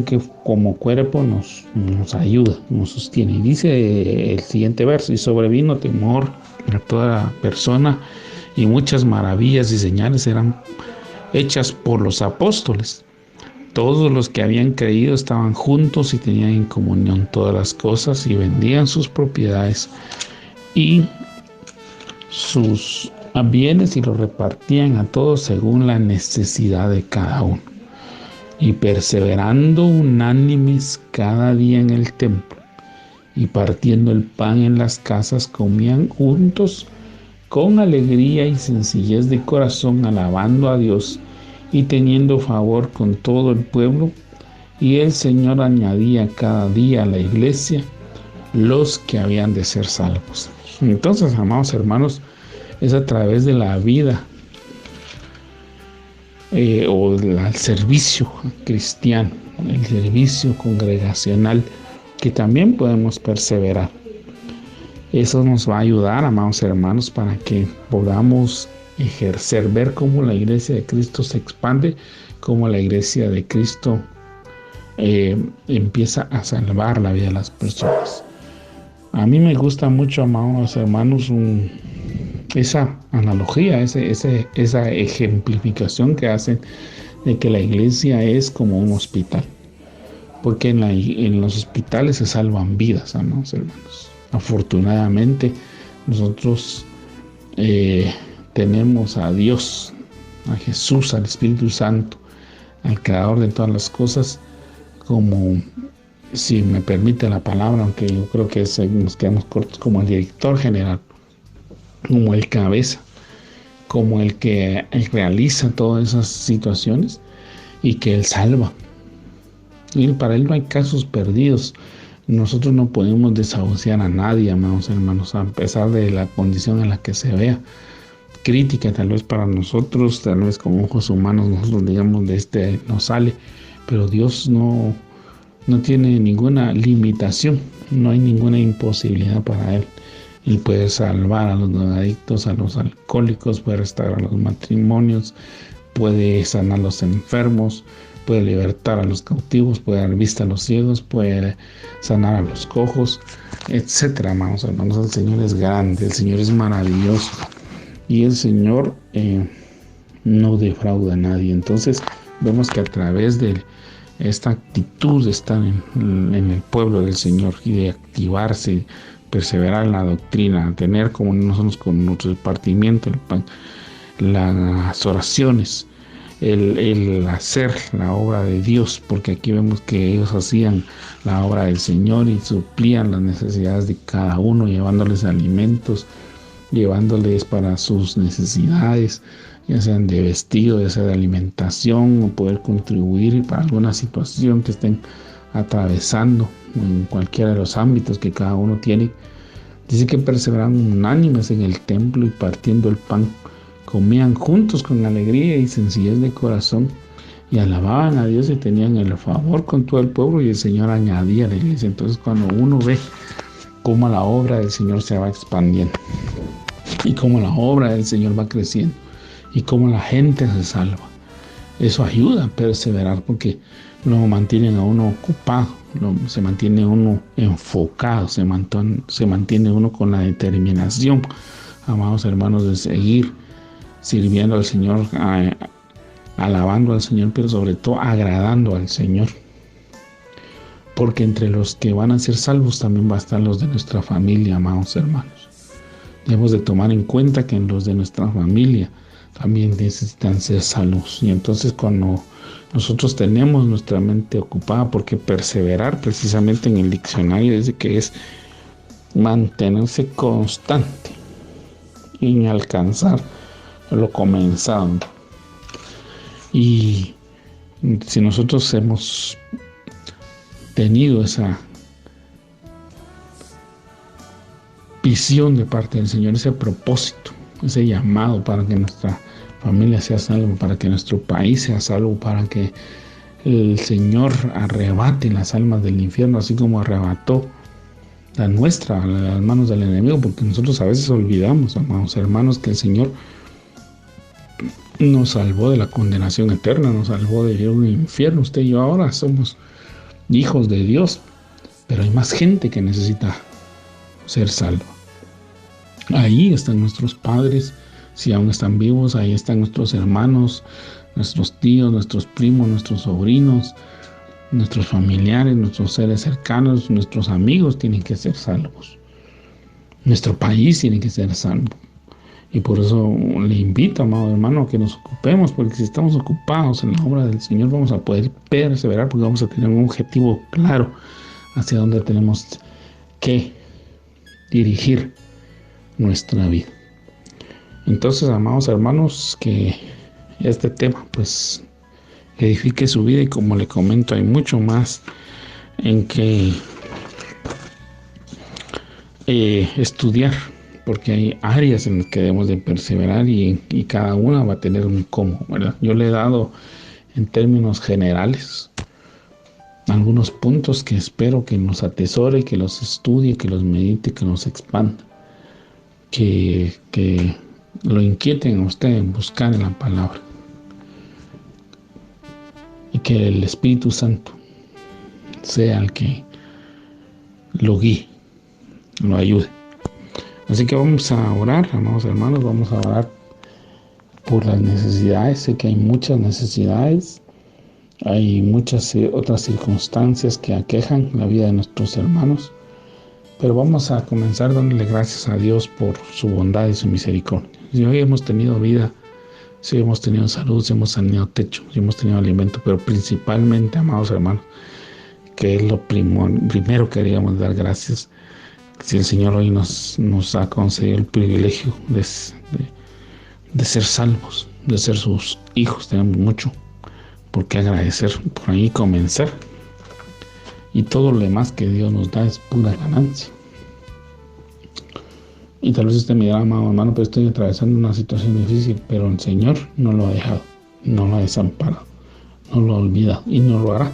que como cuerpo nos ayuda, nos sostiene. Y dice el siguiente verso: y sobrevino temor a toda persona, y muchas maravillas y señales eran hechas por los apóstoles. Todos los que habían creído estaban juntos y tenían en comunión todas las cosas, y vendían sus propiedades y sus a bienes y los repartían a todos según la necesidad de cada uno. Y perseverando unánimes cada día en el templo y partiendo el pan en las casas, comían juntos con alegría y sencillez de corazón, alabando a Dios y teniendo favor con todo el pueblo. Y el Señor añadía cada día a la iglesia los que habían de ser salvos. Entonces, amados hermanos, es a través de la vida o el servicio cristiano, el servicio congregacional, que también podemos perseverar. Eso nos va a ayudar, amados hermanos, para que podamos ejercer, ver cómo la iglesia de Cristo se expande, cómo la iglesia de Cristo empieza a salvar la vida de las personas. A mí me gusta mucho, amados hermanos, esa analogía, esa ejemplificación que hacen de que la iglesia es como un hospital, porque en los hospitales se salvan vidas, amados hermanos. Afortunadamente nosotros tenemos a Dios, a Jesús, al Espíritu Santo, al Creador de todas las cosas, como, si me permite la palabra, aunque yo creo que nos quedamos cortos, como el director general, como el cabeza, como el que realiza todas esas situaciones y que Él salva. Y para Él no hay casos perdidos. Nosotros no podemos desahuciar a nadie, amados hermanos, a pesar de la condición en la que se vea. Crítica tal vez para nosotros, tal vez con ojos humanos, nosotros digamos de este no sale, pero Dios no tiene ninguna limitación, no hay ninguna imposibilidad para Él. Él puede salvar a los drogadictos, a los alcohólicos, puede restaurar los matrimonios, puede sanar a los enfermos, puede libertar a los cautivos, puede dar vista a los ciegos, puede sanar a los cojos, etcétera, amados hermanos. El Señor es grande, el Señor es maravilloso y el Señor no defrauda a nadie. Entonces vemos que a través de esta actitud de estar en el pueblo del Señor y de activarse, perseverar en la doctrina, tener como nosotros con nuestro repartimiento, el pan, las oraciones, el hacer la obra de Dios, porque aquí vemos que ellos hacían la obra del Señor y suplían las necesidades de cada uno, llevándoles alimentos, llevándoles para sus necesidades, ya sean de vestido, ya sea de alimentación, o poder contribuir para alguna situación que estén atravesando en cualquiera de los ámbitos que cada uno tiene. Dice que perseveraban unánimes en el templo y partiendo el pan, comían juntos con alegría y sencillez de corazón y alababan a Dios y tenían el favor con todo el pueblo, y el Señor añadía a la iglesia. Entonces, cuando uno ve cómo la obra del Señor se va expandiendo y cómo la obra del Señor va creciendo y cómo la gente se salva, eso ayuda a perseverar, porque lo mantienen a uno ocupado, se mantiene uno enfocado, se mantiene uno con la determinación, amados hermanos, de seguir sirviendo al Señor, alabando al Señor, pero sobre todo agradando al Señor, porque entre los que van a ser salvos también va a estar los de nuestra familia, amados hermanos. Debemos de tomar en cuenta que los de nuestra familia también necesitan ser salvos, y entonces cuando nosotros tenemos nuestra mente ocupada, porque perseverar precisamente en el diccionario dice que es mantenerse constante en alcanzar lo comenzado. Y si nosotros hemos tenido esa visión de parte del Señor, ese propósito, ese llamado para que nuestra familia sea salva, para que nuestro país sea salvo, para que el Señor arrebate las almas del infierno, así como arrebató la nuestra a las manos del enemigo, porque nosotros a veces olvidamos, amados hermanos, que el Señor nos salvó de la condenación eterna, nos salvó de un infierno. Usted y yo ahora somos hijos de Dios, pero hay más gente que necesita ser salva. Ahí están nuestros padres, si aún están vivos, ahí están nuestros hermanos, nuestros tíos, nuestros primos, nuestros sobrinos, nuestros familiares, nuestros seres cercanos, nuestros amigos tienen que ser salvos. Nuestro país tiene que ser salvo. Y por eso le invito, amado hermano, a que nos ocupemos, porque si estamos ocupados en la obra del Señor vamos a poder perseverar, porque vamos a tener un objetivo claro hacia dónde tenemos que dirigir nuestra vida. Entonces, amados hermanos, que este tema pues edifique su vida, y como le comento, hay mucho más en que estudiar, porque hay áreas en las que debemos de perseverar, y cada una va a tener un cómo, ¿verdad? Yo le he dado en términos generales algunos puntos que espero que nos atesore, que los estudie, que los medite, que los expanda, que lo inquieten a usted en buscar en la palabra, y que el Espíritu Santo sea el que lo guíe, lo ayude. Así que vamos a orar, amados hermanos, vamos a orar por las necesidades. Sé que hay muchas necesidades, hay muchas otras circunstancias que aquejan la vida de nuestros hermanos, pero vamos a comenzar dándole gracias a Dios por su bondad y su misericordia. Si hoy hemos tenido vida, si hemos tenido salud, si hemos tenido techo, si hemos tenido alimento, pero principalmente, amados hermanos, que es lo primero que queríamos dar gracias, si el Señor hoy nos ha concedido el privilegio de ser salvos, de ser sus hijos. Tenemos mucho por qué agradecer, por ahí comenzar, y todo lo demás que Dios nos da es pura ganancia. Y tal vez usted me dirá, amado hermano, pero estoy atravesando una situación difícil, pero el Señor no lo ha dejado, no lo ha desamparado, no lo ha olvidado y no lo hará.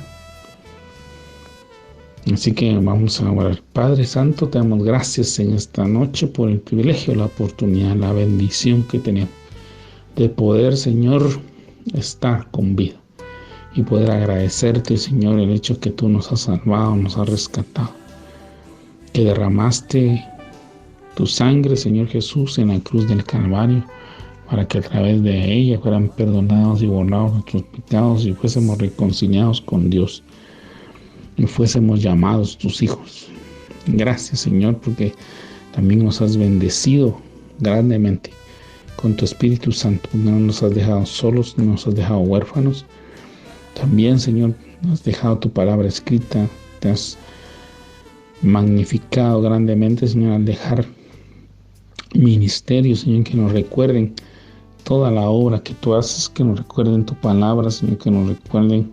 Así que vamos a orar. Padre Santo, te damos gracias en esta noche por el privilegio, la oportunidad, la bendición que tenemos de poder, Señor, estar con vida y poder agradecerte, Señor, el hecho que tú nos has salvado, nos has rescatado, que derramaste tu sangre, Señor Jesús, en la cruz del Calvario, para que a través de ella fueran perdonados y borrados nuestros pecados y fuésemos reconciliados con Dios y fuésemos llamados tus hijos. Gracias, Señor, porque también nos has bendecido grandemente con tu Espíritu Santo. No nos has dejado solos, no nos has dejado huérfanos. También, Señor, has dejado tu palabra escrita, te has magnificado grandemente, Señor, al dejar ministerios, Señor, que nos recuerden toda la obra que tú haces, que nos recuerden tu palabra, Señor, que nos recuerden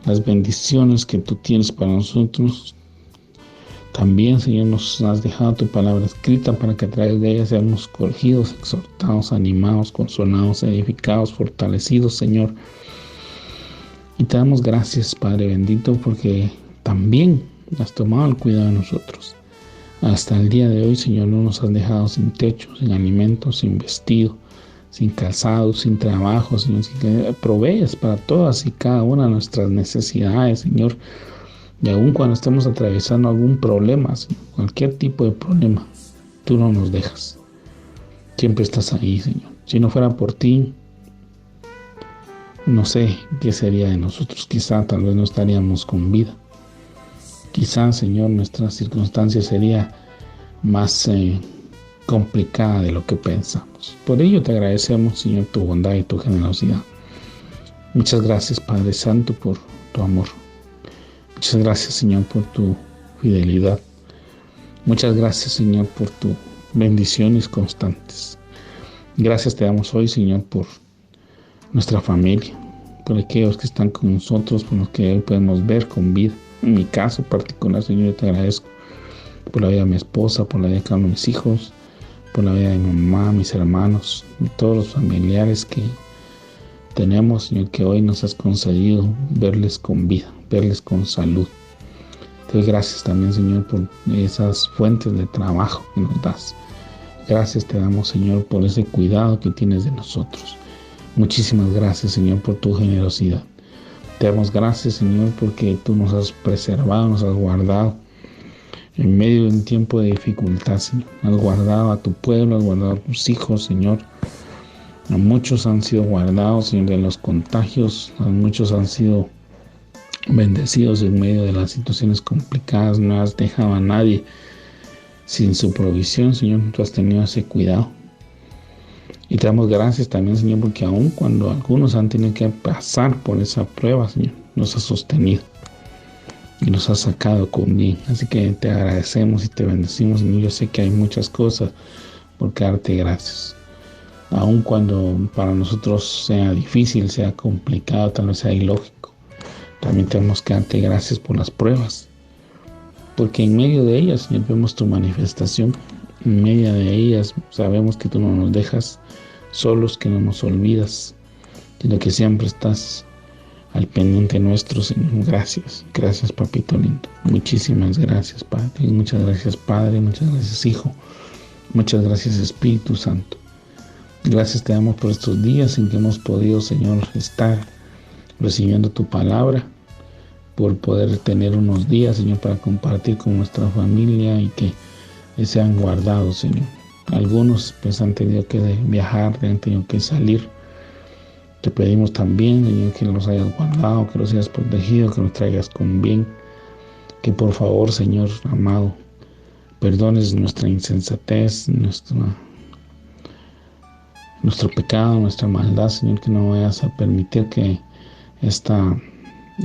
las bendiciones que tú tienes para nosotros. También, Señor, nos has dejado tu palabra escrita para que a través de ella seamos corregidos, exhortados, animados, consolados, edificados, fortalecidos, Señor. Y te damos gracias, Padre bendito, porque también has tomado el cuidado de nosotros. Hasta el día de hoy, Señor, no nos has dejado sin techo, sin alimento, sin vestido, sin calzado, sin trabajo, Señor, sin que provees para todas y cada una de nuestras necesidades, Señor. Y aun cuando estemos atravesando algún problema, Señor, cualquier tipo de problema, tú no nos dejas. Siempre estás ahí, Señor. Si no fuera por ti, no sé qué sería de nosotros. Quizá tal vez no estaríamos con vida. Quizá, Señor, nuestra circunstancia sería más complicada de lo que pensamos. Por ello te agradecemos, Señor, tu bondad y tu generosidad. Muchas gracias, Padre Santo, por tu amor. Muchas gracias, Señor, por tu fidelidad. Muchas gracias, Señor, por tus bendiciones constantes. Gracias te damos hoy, Señor, por nuestra familia, por aquellos que están con nosotros, por los que hoy podemos ver con vida. En mi caso particular, Señor, yo te agradezco por la vida de mi esposa, por la vida de cada uno de mis hijos, por la vida de mi mamá, mis hermanos, y todos los familiares que tenemos, Señor, que hoy nos has concedido verles con vida, verles con salud. Te doy gracias también, Señor, por esas fuentes de trabajo que nos das. Gracias te damos, Señor, por ese cuidado que tienes de nosotros. Muchísimas gracias, Señor, por tu generosidad. Te damos gracias, Señor, porque tú nos has preservado, nos has guardado en medio de un tiempo de dificultad, Señor. Has guardado a tu pueblo, has guardado a tus hijos, Señor. A muchos han sido guardados, Señor, de los contagios. A muchos han sido bendecidos en medio de las situaciones complicadas. No has dejado a nadie sin su provisión, Señor. Tú has tenido ese cuidado. Y te damos gracias también, Señor, porque aun cuando algunos han tenido que pasar por esa prueba, Señor, nos has sostenido y nos has sacado con bien. Así que te agradecemos y te bendecimos, Señor. Yo sé que hay muchas cosas por qué darte gracias. Aun cuando para nosotros sea difícil, sea complicado, tal vez sea ilógico, también tenemos que darte gracias por las pruebas. Porque en medio de ellas, Señor, vemos tu manifestación. En medio de ellas sabemos que tú no nos dejas solos, que no nos olvidas, sino que siempre estás al pendiente nuestro, Señor. Gracias. Gracias, papito lindo. Muchísimas gracias, Padre. Muchas gracias, Padre. Muchas gracias, Hijo. Muchas gracias, Espíritu Santo. Gracias te damos por estos días en que hemos podido, Señor, estar recibiendo tu palabra, por poder tener unos días, Señor, para compartir con nuestra familia y que sean guardados, Señor. Algunos pues han tenido que viajar, han tenido que salir. Te pedimos también, Señor, que los hayas guardado, que los hayas protegido, que los traigas con bien. Que por favor, Señor amado, perdones nuestra insensatez, nuestro pecado, nuestra maldad, Señor, que no vayas a permitir que esta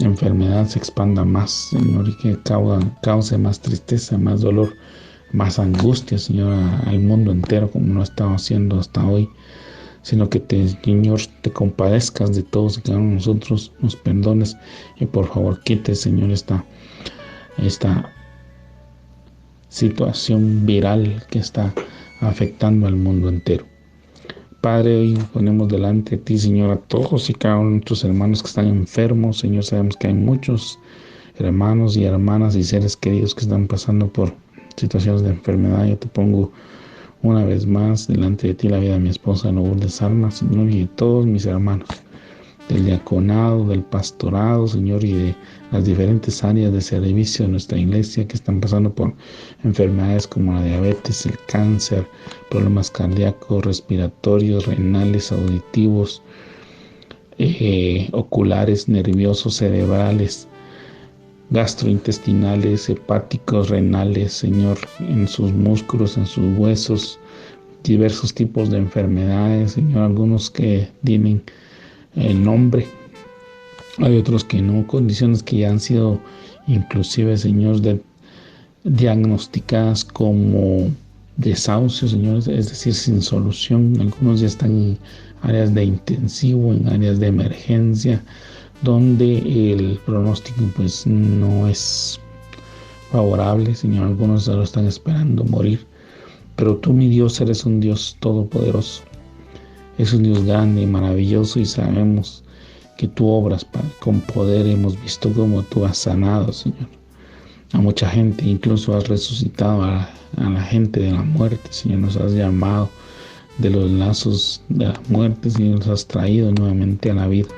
enfermedad se expanda más, Señor, y que cause más tristeza, más dolor, más angustia, Señor, al mundo entero, como lo ha estado haciendo hasta hoy, sino que Señor, te compadezcas de todos y cada uno de nosotros, nos perdones y por favor quites, Señor, esta situación viral que está afectando al mundo entero. Padre, hoy ponemos delante de ti, Señor, a todos y cada uno de nuestros hermanos que están enfermos. Señor, sabemos que hay muchos hermanos y hermanas y seres queridos que están pasando por situaciones de enfermedad. Yo te pongo una vez más delante de ti la vida de mi esposa Lourdes Alma, Señor, y de todos mis hermanos del diaconado, del pastorado, Señor, y de las diferentes áreas de servicio de nuestra iglesia que están pasando por enfermedades como la diabetes, el cáncer, problemas cardíacos, respiratorios, renales, auditivos, oculares, nerviosos, cerebrales, gastrointestinales, hepáticos, renales, Señor, en sus músculos, en sus huesos, diversos tipos de enfermedades, Señor, algunos que tienen el nombre, hay otros que no, condiciones que ya han sido inclusive, Señor, diagnosticadas como desahucio, Señor, es decir, sin solución. Algunos ya están en áreas de intensivo, en áreas de emergencia, donde el pronóstico pues no es favorable, Señor. Algunos solo están esperando morir, pero tú, mi Dios, eres un Dios todopoderoso. Es un Dios grande y maravilloso y sabemos que tú obras, Padre, con poder. Hemos visto cómo tú has sanado, Señor, a mucha gente, incluso has resucitado a la gente de la muerte, Señor. Nos has llamado de los lazos de la muerte, Señor, nos has traído nuevamente a la vida.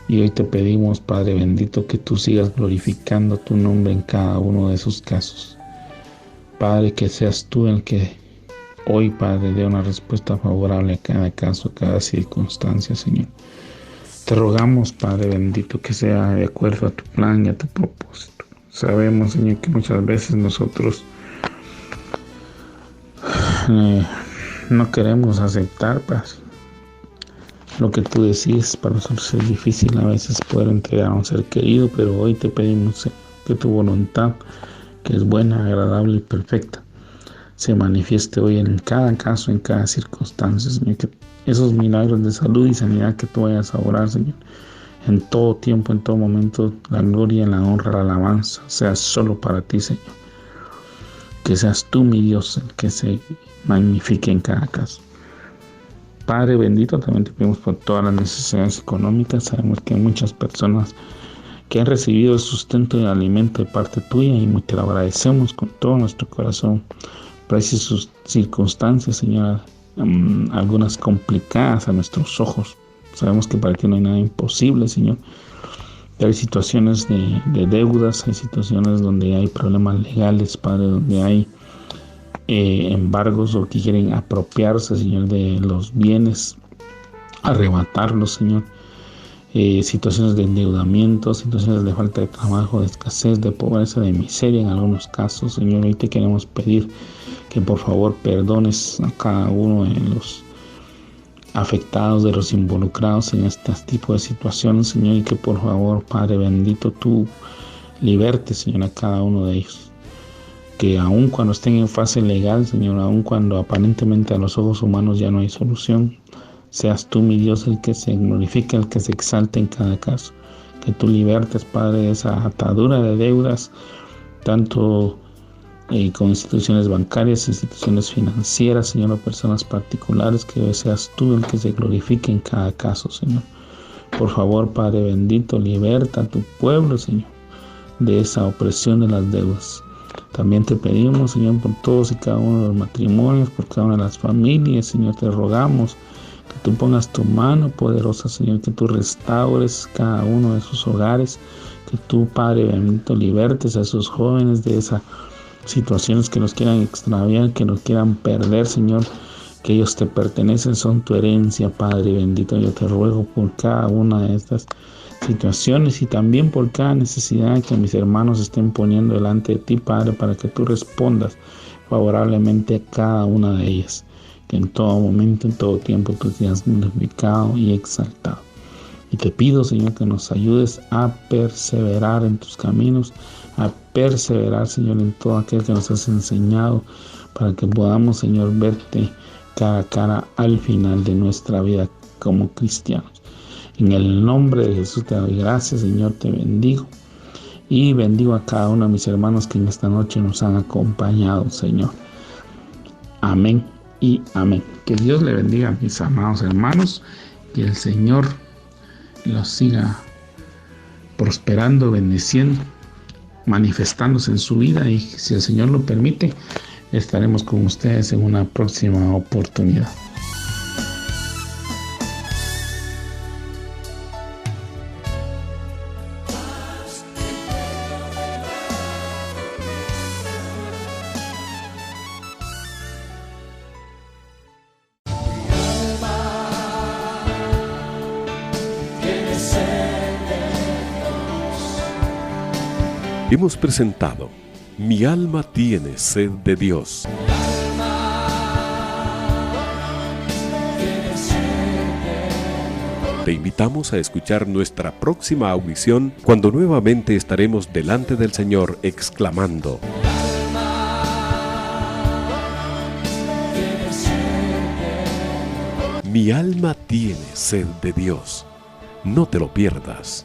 Y hoy te pedimos, Padre bendito, que tú sigas glorificando tu nombre en cada uno de esos casos. Padre, que seas tú el que hoy, Padre, dé una respuesta favorable a cada caso, a cada circunstancia, Señor. Te rogamos, Padre bendito, que sea de acuerdo a tu plan y a tu propósito. Sabemos, Señor, que muchas veces nosotros no queremos aceptar, Padre, lo que tú decides. Para nosotros es difícil a veces poder entregar a un ser querido, pero hoy te pedimos, Señor, que tu voluntad, que es buena, agradable y perfecta, se manifieste hoy en cada caso, en cada circunstancia, Señor. Que esos milagros de salud y sanidad que tú vayas a orar, Señor, en todo tiempo, en todo momento, la gloria, la honra, la alabanza sea solo para ti, Señor. Que seas tú, mi Dios, el que se magnifique en cada caso. Padre bendito, también te pedimos por todas las necesidades económicas. Sabemos que hay muchas personas que han recibido el sustento y el alimento de parte tuya y te lo agradecemos con todo nuestro corazón. Por esas circunstancias, Señor, algunas complicadas a nuestros ojos. Sabemos que para ti no hay nada imposible, Señor. Hay situaciones de deudas, hay situaciones donde hay problemas legales, Padre, donde hay embargos o que quieren apropiarse, Señor, de los bienes, arrebatarlos, Señor. Situaciones de endeudamiento, situaciones de falta de trabajo, de escasez, de pobreza, de miseria en algunos casos, Señor. Hoy te queremos pedir que por favor perdones a cada uno de los afectados, de los involucrados en este tipo de situaciones, Señor, y que por favor, Padre bendito, tú libertes, Señor, a cada uno de ellos. Que aun cuando estén en fase legal, Señor, aun cuando aparentemente a los ojos humanos ya no hay solución, seas tú, mi Dios, el que se glorifique, el que se exalte en cada caso. Que tú libertes, Padre, de esa atadura de deudas, tanto con instituciones bancarias, instituciones financieras, Señor, o personas particulares, que seas tú el que se glorifique en cada caso, Señor. Por favor, Padre bendito, liberta a tu pueblo, Señor, de esa opresión de las deudas. También te pedimos, Señor, por todos y cada uno de los matrimonios, por cada una de las familias, Señor, te rogamos que tú pongas tu mano poderosa, Señor, que tú restaures cada uno de sus hogares, que tú, Padre bendito, libertes a esos jóvenes de esas situaciones que nos quieran extraviar, que nos quieran perder, Señor, que ellos te pertenecen, son tu herencia, Padre bendito. Yo te ruego por cada una de estas situaciones y también por cada necesidad que mis hermanos estén poniendo delante de ti, Padre, para que tú respondas favorablemente a cada una de ellas, que en todo momento, en todo tiempo tú seas glorificado y exaltado. Y te pido, Señor, que nos ayudes a perseverar en tus caminos, a perseverar, Señor, en todo aquel que nos has enseñado, para que podamos, Señor, verte cara a cara al final de nuestra vida como cristianos. En el nombre de Jesús te doy gracias, Señor, te bendigo. Y bendigo a cada uno de mis hermanos que en esta noche nos han acompañado, Señor. Amén y amén. Que Dios le bendiga a mis amados hermanos, que el Señor los siga prosperando, bendiciendo, manifestándose en su vida, y si el Señor lo permite, estaremos con ustedes en una próxima oportunidad. Hemos presentado Mi alma tiene sed de Dios. Te invitamos a escuchar nuestra próxima audición, cuando nuevamente estaremos delante del Señor exclamando: Mi alma tiene sed de Dios. No te lo pierdas.